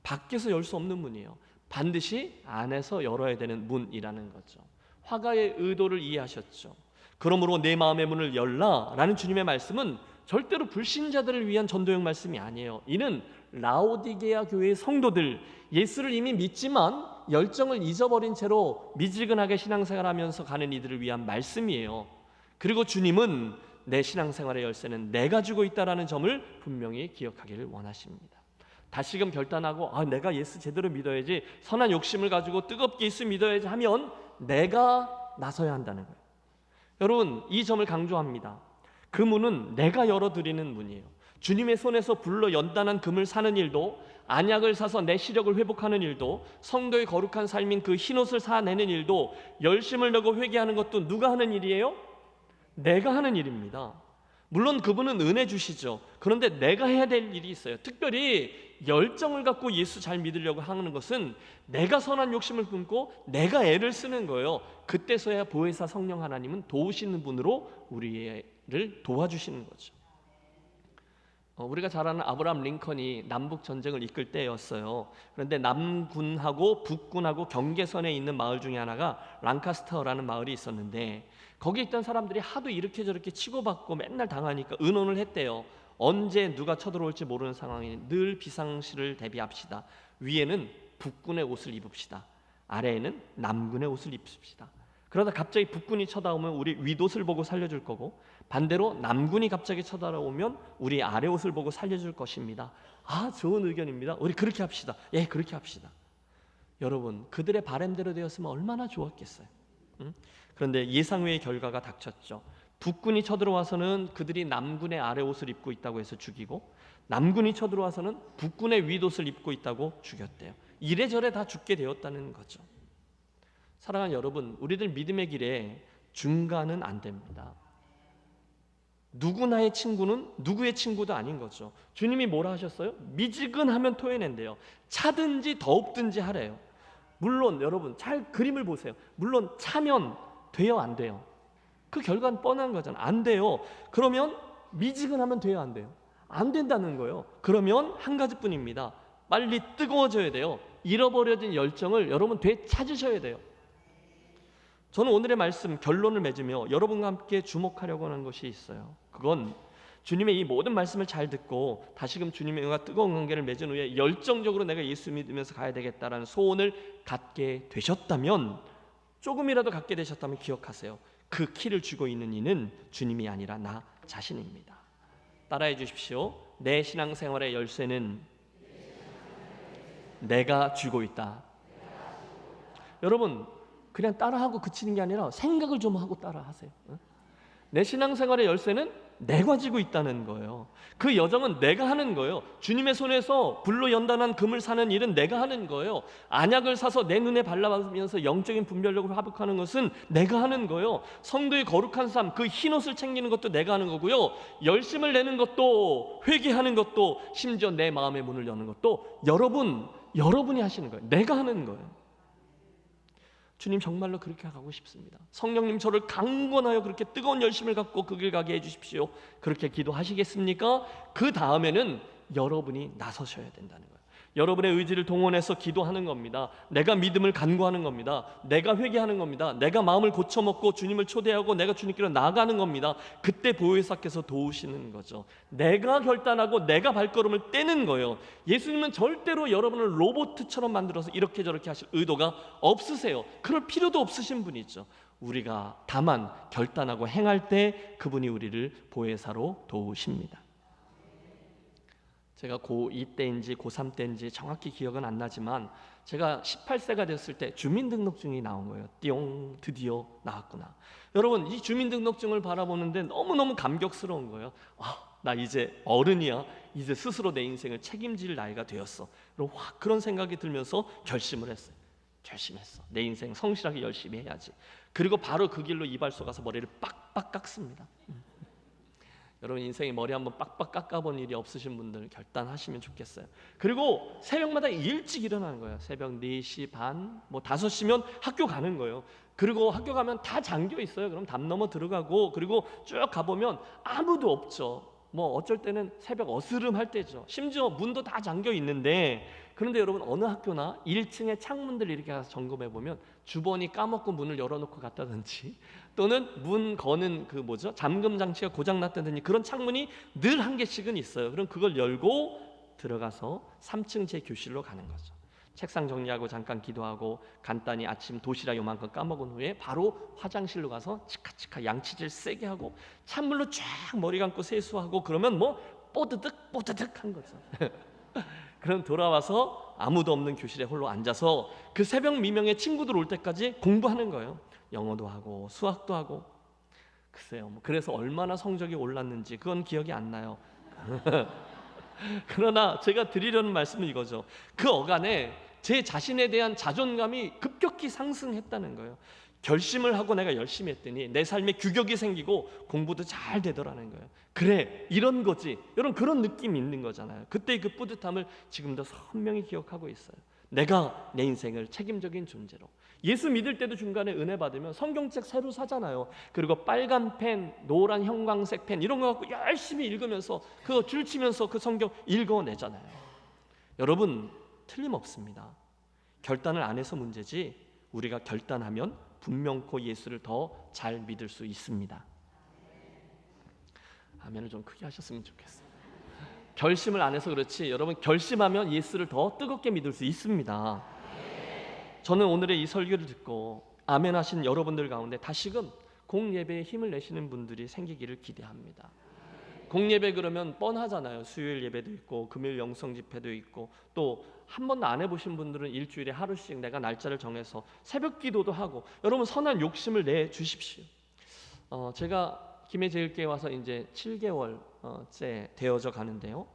밖에서 열 수 없는 문이에요. 반드시 안에서 열어야 되는 문이라는 거죠. 화가의 의도를 이해하셨죠. 그러므로 내 마음의 문을 열라 라는 주님의 말씀은 절대로 불신자들을 위한 전도형 말씀이 아니에요. 이는 라오디게아 교회의 성도들, 예수를 이미 믿지만 열정을 잊어버린 채로 미지근하게 신앙생활하면서 가는 이들을 위한 말씀이에요. 그리고 주님은 내 신앙생활의 열쇠는 내가 주고 있다라는 점을 분명히 기억하기를 원하십니다. 다시금 결단하고 내가 예수 제대로 믿어야지, 선한 욕심을 가지고 뜨겁게 예수 믿어야지 하면 내가 나서야 한다는 거예요. 여러분, 이 점을 강조합니다. 그 문은 내가 열어드리는 문이에요. 주님의 손에서 불러 연단한 금을 사는 일도, 안약을 사서 내 시력을 회복하는 일도, 성도의 거룩한 삶인 그 흰옷을 사내는 일도, 열심을 내고 회개하는 것도 누가 하는 일이에요? 내가 하는 일입니다. 물론 그분은 은혜 주시죠. 그런데 내가 해야 될 일이 있어요. 특별히 열정을 갖고 예수 잘 믿으려고 하는 것은 내가 선한 욕심을 끊고 내가 애를 쓰는 거예요. 그때서야 보혜사 성령 하나님은 도우시는 분으로 우리를 도와주시는 거죠. 우리가 잘 아는 아브라함 링컨이 남북 전쟁을 이끌 때였어요. 그런데 남군하고 북군하고 경계선에 있는 마을 중에 하나가 랑카스터라는 마을이 있었는데, 거기 있던 사람들이 하도 이렇게 저렇게 치고받고 맨날 당하니까 의논을 했대요. 언제 누가 쳐들어올지 모르는 상황이니 늘 비상시를 대비합시다. 위에는 북군의 옷을 입읍시다. 아래에는 남군의 옷을 입읍시다. 그러다 갑자기 북군이 쳐다오면 우리 윗옷을 보고 살려줄 거고, 반대로 남군이 갑자기 쳐다오면 우리 아래옷을 보고 살려줄 것입니다. 아, 좋은 의견입니다. 우리 그렇게 합시다. 예, 그렇게 합시다. 여러분, 그들의 바람대로 되었으면 얼마나 좋았겠어요. 그런데 예상외의 결과가 닥쳤죠. 북군이 쳐들어와서는 그들이 남군의 아래옷을 입고 있다고 해서 죽이고, 남군이 쳐들어와서는 북군의 윗옷을 입고 있다고 죽였대요. 이래저래 다 죽게 되었다는 거죠. 사랑하는 여러분, 우리들 믿음의 길에 중간은 안 됩니다. 누구나의 친구는 누구의 친구도 아닌 거죠. 주님이 뭐라 하셨어요? 미지근하면 토해낸대요. 차든지 더웁든지 하래요. 물론 여러분 잘 그림을 보세요. 물론 차면 돼요, 안 돼요? 그 결과는 뻔한 거잖아요. 안 돼요. 그러면 미지근하면 돼요, 안 돼요? 안 된다는 거예요. 그러면 한 가지뿐입니다. 빨리 뜨거워져야 돼요. 잃어버려진 열정을 여러분 되찾으셔야 돼요. 저는 오늘의 말씀 결론을 맺으며 여러분과 함께 주목하려고 하는 것이 있어요. 그건 주님의 이 모든 말씀을 잘 듣고 다시금 주님과 뜨거운 관계를 맺은 후에 열정적으로 내가 예수 믿으면서 가야 되겠다라는 소원을 갖게 되셨다면, 조금이라도 갖게 되셨다면 기억하세요. 그 키를 쥐고 있는 이는 주님이 아니라 나 자신입니다. 따라해 주십시오. 내 신앙생활의 열쇠는 내가 쥐고 있다. 여러분, 그냥 따라하고 그치는 게 아니라 생각을 좀 하고 따라하세요. 내 신앙생활의 열쇠는 내가 쥐고 있다는 거예요. 그 여정은 내가 하는 거예요. 주님의 손에서 불로 연단한 금을 사는 일은 내가 하는 거예요. 안약을 사서 내 눈에 발라가면서 영적인 분별력을 회복하는 것은 내가 하는 거예요. 성도의 거룩한 삶, 그 흰옷을 챙기는 것도 내가 하는 거고요. 열심을 내는 것도, 회개하는 것도, 심지어 내 마음의 문을 여는 것도 여러분이 하시는 거예요. 내가 하는 거예요. 주님 정말로 그렇게 가고 싶습니다. 성령님 저를 강권하여 그렇게 뜨거운 열심을 갖고 그 길 가게 해주십시오. 그렇게 기도하시겠습니까? 그 다음에는 여러분이 나서셔야 된다는 거예요. 여러분의 의지를 동원해서 기도하는 겁니다. 내가 믿음을 간구하는 겁니다. 내가 회개하는 겁니다. 내가 마음을 고쳐먹고 주님을 초대하고 내가 주님께로 나아가는 겁니다. 그때 보혜사께서 도우시는 거죠. 내가 결단하고 내가 발걸음을 떼는 거예요. 예수님은 절대로 여러분을 로봇처럼 만들어서 이렇게 저렇게 하실 의도가 없으세요. 그럴 필요도 없으신 분이죠. 우리가 다만 결단하고 행할 때 그분이 우리를 보혜사로 도우십니다. 제가 고2 때인지 고3 때인지 정확히 기억은 안 나지만 제가 18세가 됐을 때 주민등록증이 나온 거예요. 띠용, 드디어 나왔구나. 여러분, 이 주민등록증을 바라보는데 너무너무 감격스러운 거예요. 나 이제 어른이야. 이제 스스로 내 인생을 책임질 나이가 되었어. 그리고 확 그런 생각이 들면서 결심을 했어요. 결심했어. 내 인생 성실하게 열심히 해야지. 그리고 바로 그 길로 이발소 가서 머리를 빡빡 깎습니다. 여러분 인생에 머리 한번 빡빡 깎아본 일이 없으신 분들 결단하시면 좋겠어요. 그리고 새벽마다 일찍 일어나는 거예요. 새벽 4시 반, 5시면 학교 가는 거예요. 그리고 학교 가면 다 잠겨 있어요. 그럼 담 넘어 들어가고, 그리고 쭉 가보면 아무도 없죠. 어쩔 때는 새벽 어스름 할 때죠. 심지어 문도 다 잠겨 있는데, 그런데 여러분 어느 학교나 1층에 창문들 이렇게 가서 점검해 보면 주번이 까먹고 문을 열어놓고 갔다든지, 또는 문 거는 잠금 장치가 고장 났다든지 그런 창문이 늘 한 개씩은 있어요. 그럼 그걸 열고 들어가서 3층 제 교실로 가는 거죠. 책상 정리하고 잠깐 기도하고 간단히 아침 도시락 요만큼 까먹은 후에 바로 화장실로 가서 치카치카 양치질 세게 하고 찬물로 쫙 머리 감고 세수하고, 그러면 뽀드득 뽀드득 한 거죠. 그럼 돌아와서 아무도 없는 교실에 홀로 앉아서 그 새벽 미명에 친구들 올 때까지 공부하는 거예요. 영어도 하고 수학도 하고. 글쎄요, 그래서 얼마나 성적이 올랐는지 그건 기억이 안 나요. 그러나 제가 드리려는 말씀은 이거죠. 그 어간에 제 자신에 대한 자존감이 급격히 상승했다는 거예요. 결심을 하고 내가 열심히 했더니 내 삶에 규격이 생기고 공부도 잘 되더라는 거예요. 그래, 이런 거지. 여러분, 그런 느낌이 있는 거잖아요. 그때의 그 뿌듯함을 지금도 선명히 기억하고 있어요. 내가 내 인생을 책임적인 존재로. 예수 믿을 때도 중간에 은혜 받으면 성경책 새로 사잖아요. 그리고 빨간 펜, 노란 형광색 펜 이런 거 갖고 열심히 읽으면서 그거 줄치면서 그 성경 읽어내잖아요. 여러분, 틀림없습니다. 결단을 안 해서 문제지 우리가 결단하면 분명코 예수를 더 잘 믿을 수 있습니다. 아멘을 좀 크게 하셨으면 좋겠어요. 결심을 안 해서 그렇지 여러분, 결심하면 예수를 더 뜨겁게 믿을 수 있습니다. 저는 오늘의 이 설교를 듣고 아멘 하신 여러분들 가운데 다시금 공예배에 힘을 내시는 분들이 생기기를 기대합니다. 공예배 그러면 뻔하잖아요. 수요일 예배도 있고 금요일 영성 집회도 있고, 또 한 번도 안 해보신 분들은 일주일에 하루씩 내가 날짜를 정해서 새벽 기도도 하고, 여러분 선한 욕심을 내주십시오. 제가 김해제일교회 와서 이제 7개월째 되어져 가는데요.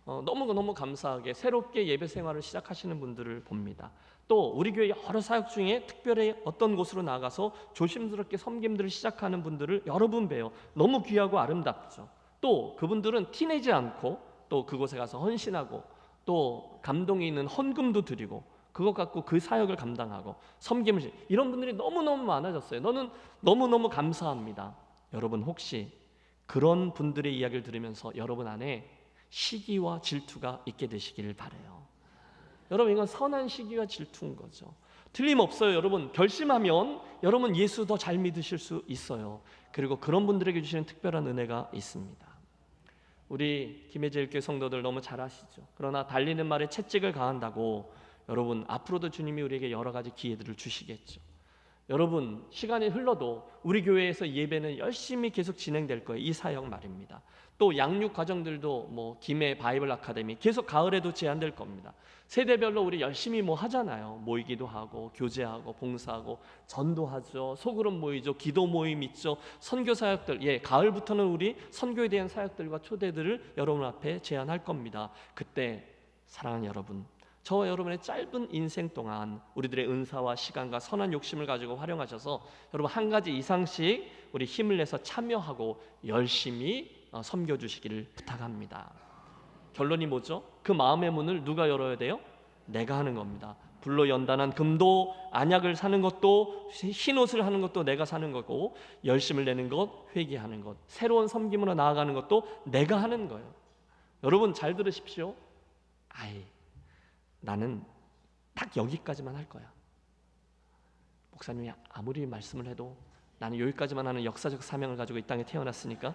너무 감사하게 새롭게 예배 생활을 시작하시는 분들을 봅니다. 또 우리 교회 여러 사역 중에 특별히 어떤 곳으로 나가서 조심스럽게 섬김들을 시작하는 분들을 여러 분 봬요. 너무 귀하고 아름답죠. 또 그분들은 티내지 않고 또 그곳에 가서 헌신하고 또 감동이 있는 헌금도 드리고 그것 갖고 그 사역을 감당하고 섬김을, 이런 분들이 너무너무 많아졌어요. 너는 너무너무 감사합니다. 여러분, 혹시 그런 분들의 이야기를 들으면서 여러분 안에 시기와 질투가 있게 되시기를 바라요. 여러분, 이건 선한 시기와 질투인 거죠. 틀림없어요. 여러분, 결심하면 여러분 예수 더 잘 믿으실 수 있어요. 그리고 그런 분들에게 주시는 특별한 은혜가 있습니다. 우리 김해제일교회 성도들 너무 잘 아시죠? 그러나 달리는 말에 채찍을 가한다고 여러분, 앞으로도 주님이 우리에게 여러 가지 기회들을 주시겠죠. 여러분, 시간이 흘러도 우리 교회에서 예배는 열심히 계속 진행될 거예요. 이 사역 말입니다. 또 양육 과정들도 김해 바이블 아카데미 계속 가을에도 제한될 겁니다. 세대별로 우리 열심히 하잖아요. 모이기도 하고 교제하고 봉사하고 전도하죠. 소그룹 모이죠. 기도 모임 있죠. 선교 사역들, 가을부터는 우리 선교에 대한 사역들과 초대들을 여러분 앞에 제안할 겁니다. 그때 사랑하는 여러분, 저와 여러분의 짧은 인생 동안 우리들의 은사와 시간과 선한 욕심을 가지고 활용하셔서 여러분 한 가지 이상씩 우리 힘을 내서 참여하고 열심히 섬겨주시기를 부탁합니다. 결론이 뭐죠? 그 마음의 문을 누가 열어야 돼요? 내가 하는 겁니다. 불로 연단한 금도, 안약을 사는 것도, 흰옷을 하는 것도 내가 사는 거고, 열심을 내는 것, 회개하는 것, 새로운 섬김으로 나아가는 것도 내가 하는 거예요. 여러분 잘 들으십시오. 나는 딱 여기까지만 할 거야. 목사님이 아무리 말씀을 해도 나는 여기까지만 하는 역사적 사명을 가지고 이 땅에 태어났으니까,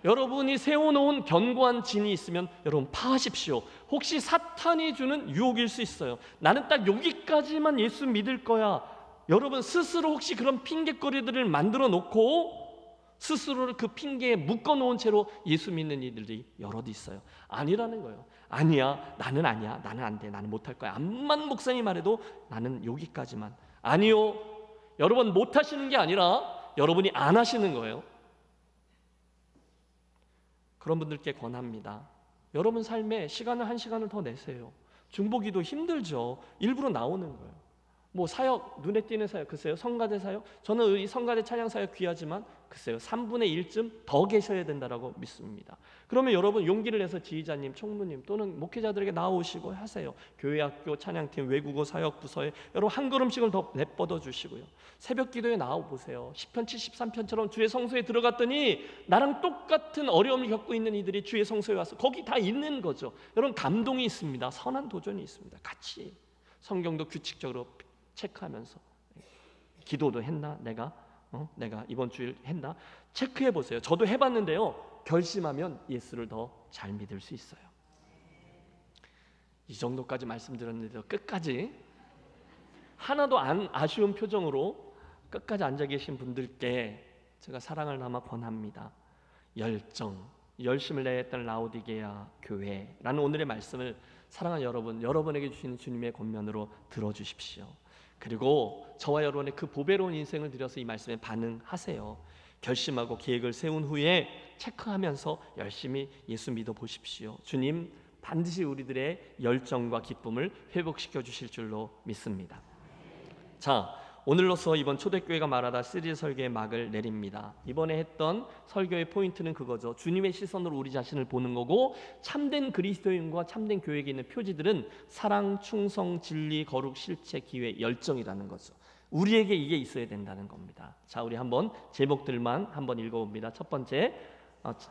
여러분이 세워놓은 견고한 진이 있으면 여러분 파하십시오. 혹시 사탄이 주는 유혹일 수 있어요. 나는 딱 여기까지만 예수 믿을 거야. 여러분 스스로 혹시 그런 핑계거리들을 만들어 놓고 스스로를 그 핑계에 묶어놓은 채로 예수 믿는 이들이 여럿 있어요. 아니라는 거예요. 아니야, 나는 아니야, 나는 안 돼, 나는 못할 거야. 암만 목사님이 말해도 나는 여기까지만. 아니요, 여러분 못하시는 게 아니라 여러분이 안 하시는 거예요. 그런 분들께 권합니다. 여러분 삶에 시간을 1시간을 더 내세요. 중보기도 힘들죠. 일부러 나오는 거예요. 사역, 눈에 띄는 사역, 글쎄요, 성가대 사역, 저는 이 성가대 찬양 사역 귀하지만 글쎄요, 3분의 1쯤 더 계셔야 된다라고 믿습니다. 그러면 여러분 용기를 내서 지휘자님, 총무님 또는 목회자들에게 나오시고 하세요. 교회학교 찬양팀, 외국어 사역 부서에 여러분 한 걸음씩을 더 내뻗어 주시고요. 새벽 기도에 나와 보세요. 10편 73편처럼 주의 성소에 들어갔더니 나랑 똑같은 어려움을 겪고 있는 이들이 주의 성소에 와서 거기 다 있는 거죠. 여러분 감동이 있습니다. 선한 도전이 있습니다. 같이 성경도 규칙적으로 체크하면서 기도도 했나? 내가 이번 주일 했나? 체크해 보세요. 저도 해봤는데요. 결심하면 예수를 더 잘 믿을 수 있어요. 이 정도까지 말씀드렸는데도 끝까지 하나도 안 아쉬운 표정으로 끝까지 앉아 계신 분들께 제가 사랑을 담아 권합니다. 열심을 내했던 라오디게아 교회라는 오늘의 말씀을 사랑하는 여러분, 여러분에게 주시는 주님의 권면으로 들어주십시오. 그리고 저와 여러분의 그 보배로운 인생을 들여서 이 말씀에 반응하세요. 결심하고 계획을 세운 후에 체크하면서 열심히 예수 믿어 보십시오. 주님 반드시 우리들의 열정과 기쁨을 회복시켜 주실 줄로 믿습니다. 자, 오늘로써 이번 초대교회가 말하다 시리즈 설교의 막을 내립니다. 이번에 했던 설교의 포인트는 그거죠. 주님의 시선으로 우리 자신을 보는 거고, 참된 그리스도인과 참된 교회에 있는 표지들은 사랑, 충성, 진리, 거룩, 실체, 기회, 열정이라는 거죠. 우리에게 이게 있어야 된다는 겁니다. 자, 우리 한번 제목들만 한번 읽어봅니다. 첫 번째,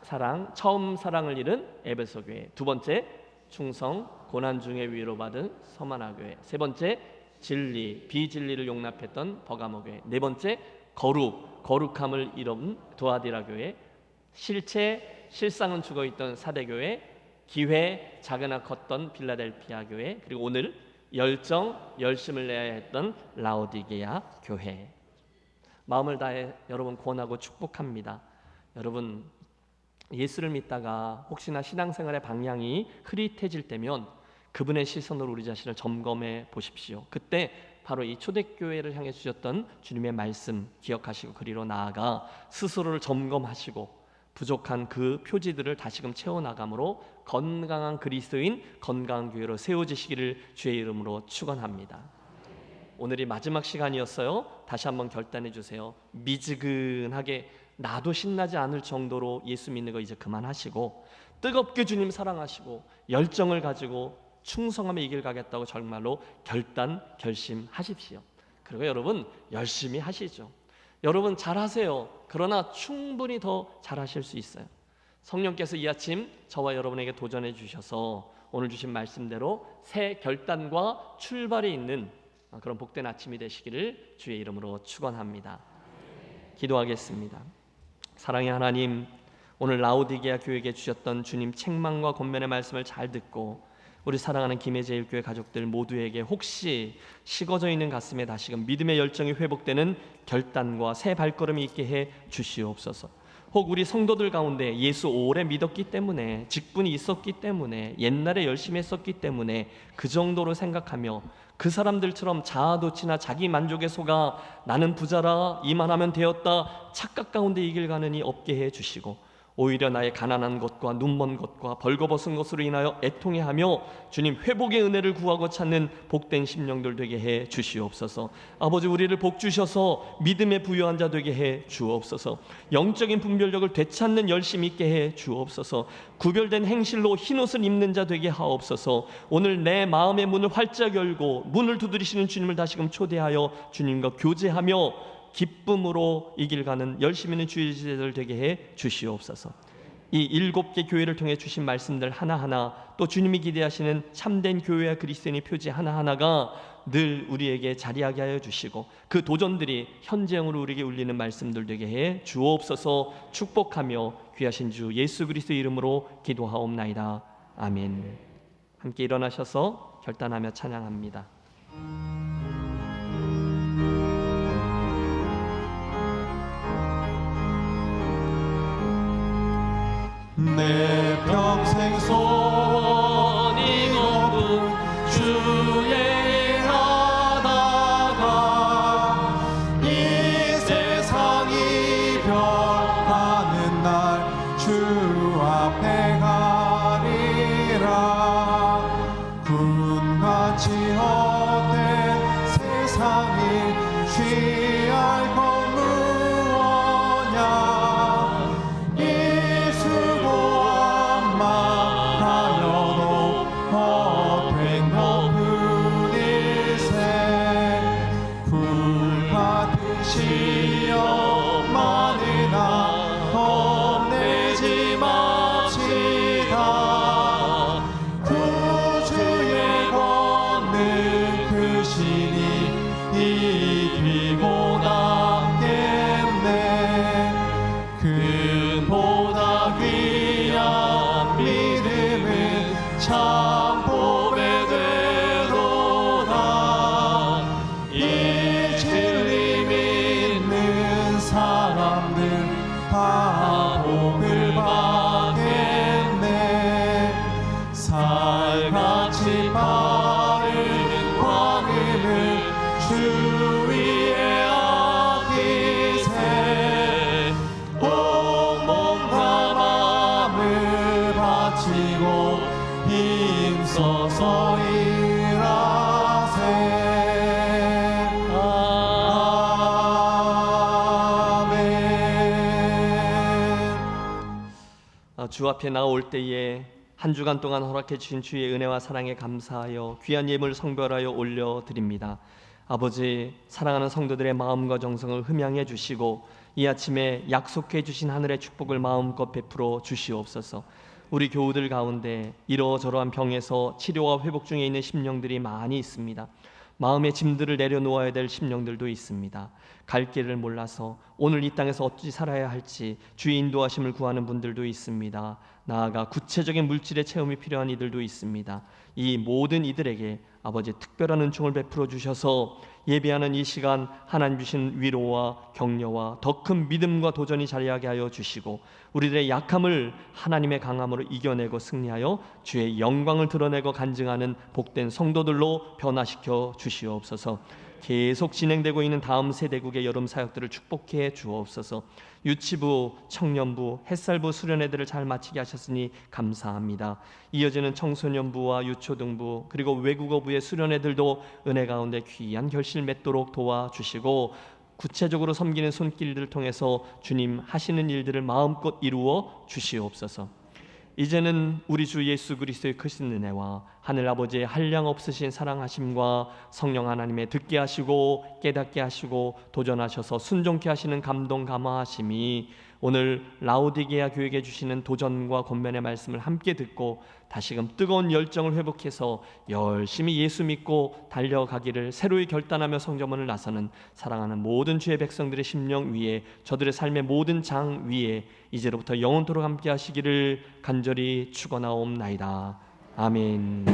사랑, 처음 사랑을 잃은 에베소 교회. 두 번째, 충성, 고난 중에 위로받은 서마나 교회. 세 번째, 진리, 비진리를 용납했던 버가모 교회. 네 번째, 거룩함을 잃은 도아디라 교회. 실체, 실상은 죽어있던 사대 교회. 기회, 작으나 컸던 빌라델피아 교회. 그리고 오늘 열정, 열심을 내야 했던 라오디게아 교회. 마음을 다해 여러분 권하고 축복합니다. 여러분, 예수를 믿다가 혹시나 신앙생활의 방향이 흐릿해질 때면 그분의 시선으로 우리 자신을 점검해 보십시오. 그때 바로 이 초대교회를 향해 주셨던 주님의 말씀 기억하시고 그리로 나아가 스스로를 점검하시고 부족한 그 표지들을 다시금 채워나감으로 건강한 그리스도인, 건강한 교회로 세워지시기를 주의 이름으로 축원합니다. 오늘이 마지막 시간이었어요. 다시 한번 결단해 주세요. 미지근하게 나도 신나지 않을 정도로 예수 믿는 거 이제 그만하시고, 뜨겁게 주님 사랑하시고 열정을 가지고 충성함에 이 길 가겠다고 정말로 결심하십시오. 그리고 여러분 열심히 하시죠. 여러분 잘하세요. 그러나 충분히 더 잘하실 수 있어요. 성령께서 이 아침 저와 여러분에게 도전해 주셔서 오늘 주신 말씀대로 새 결단과 출발이 있는 그런 복된 아침이 되시기를 주의 이름으로 축원합니다. 기도하겠습니다. 사랑의 하나님, 오늘 라오디게아 교회에게 주셨던 주님 책망과 권면의 말씀을 잘 듣고 우리 사랑하는 김해제일교회 가족들 모두에게 혹시 식어져 있는 가슴에 다시금 믿음의 열정이 회복되는 결단과 새 발걸음이 있게 해 주시옵소서. 혹 우리 성도들 가운데 예수 오래 믿었기 때문에, 직분이 있었기 때문에, 옛날에 열심히 했었기 때문에 그 정도로 생각하며 그 사람들처럼 자아도취나 자기 만족에 속아 나는 부자라, 이만하면 되었다 착각 가운데 이 길 가느니 없게 해 주시고, 오히려 나의 가난한 것과 눈먼 것과 벌거벗은 것으로 인하여 애통해하며 주님 회복의 은혜를 구하고 찾는 복된 심령들 되게 해 주시옵소서. 아버지, 우리를 복 주셔서 믿음에 부유한 자 되게 해 주옵소서. 영적인 분별력을 되찾는 열심 있게 해 주옵소서. 구별된 행실로 흰옷을 입는 자 되게 하옵소서. 오늘 내 마음의 문을 활짝 열고 문을 두드리시는 주님을 다시금 초대하여 주님과 교제하며 기쁨으로 이 길 가는 열심 있는 주의 제자들 되게 해 주시옵소서. 이 7개 교회를 통해 주신 말씀들 하나하나, 또 주님이 기대하시는 참된 교회와 그리스도인의 표지 하나하나가 늘 우리에게 자리하게 하여 주시고 그 도전들이 현재형으로 우리에게 울리는 말씀들 되게 해 주옵소서. 축복하며 귀하신 주 예수 그리스도의 이름으로 기도하옵나이다. 아멘. 함께 일어나셔서 결단하며 찬양합니다. 내 평생 손이 높은 주의 하다가 이 세상이 변하는 날 주 앞에 가리라. 군같이 헛된 세상이 취할 것 무엇냐. 힘써서 일하세. 주 앞에 나올 때에 한 주간 동안 허락해 주신 주의 은혜와 사랑에 감사하여 귀한 예물 성별하여 올려드립니다. 아버지, 사랑하는 성도들의 마음과 정성을 흠양해 주시고 이 아침에 약속해 주신 하늘의 축복을 마음껏 베풀어 주시옵소서. 우리 교우들 가운데 이러저러한 병에서 치료와 회복 중에 있는 심령들이 많이 있습니다. 마음의 짐들을 내려놓아야 될 심령들도 있습니다. 갈 길을 몰라서 오늘 이 땅에서 어찌 살아야 할지 주의 인도하심을 구하는 분들도 있습니다. 나아가 구체적인 물질의 체험이 필요한 이들도 있습니다. 이 모든 이들에게 아버지 특별한 은총을 베풀어 주셔서 예배하는 이 시간 하나님 주신 위로와 격려와 더 큰 믿음과 도전이 자리하게 하여 주시고 우리들의 약함을 하나님의 강함으로 이겨내고 승리하여 주의 영광을 드러내고 간증하는 복된 성도들로 변화시켜 주시옵소서. 계속 진행되고 있는 다음 세대국의 여름 사역들을 축복해 주옵소서. 유치부, 청년부, 햇살부 수련회들을 잘 마치게 하셨으니 감사합니다. 이어지는 청소년부와 유초등부 그리고 외국어부의 수련회들도 은혜 가운데 귀한 결실 맺도록 도와주시고 구체적으로 섬기는 손길들을 통해서 주님 하시는 일들을 마음껏 이루어 주시옵소서. 이제는 우리 주 예수 그리스도의 크신 은혜와 하늘 아버지의 한량 없으신 사랑하심과 성령 하나님의 듣게 하시고 깨닫게 하시고 도전하셔서 순종케 하시는 감동 감화하심이 오늘 라오디게아 교회에 주시는 도전과 권면의 말씀을 함께 듣고 다시금 뜨거운 열정을 회복해서 열심히 예수 믿고 달려가기를 새로이 결단하며 성전문을 나서는 사랑하는 모든 주의 백성들의 심령 위에 저들의 삶의 모든 장 위에 이제로부터 영원토록 함께 하시기를 간절히 축원하옵나이다. 아멘.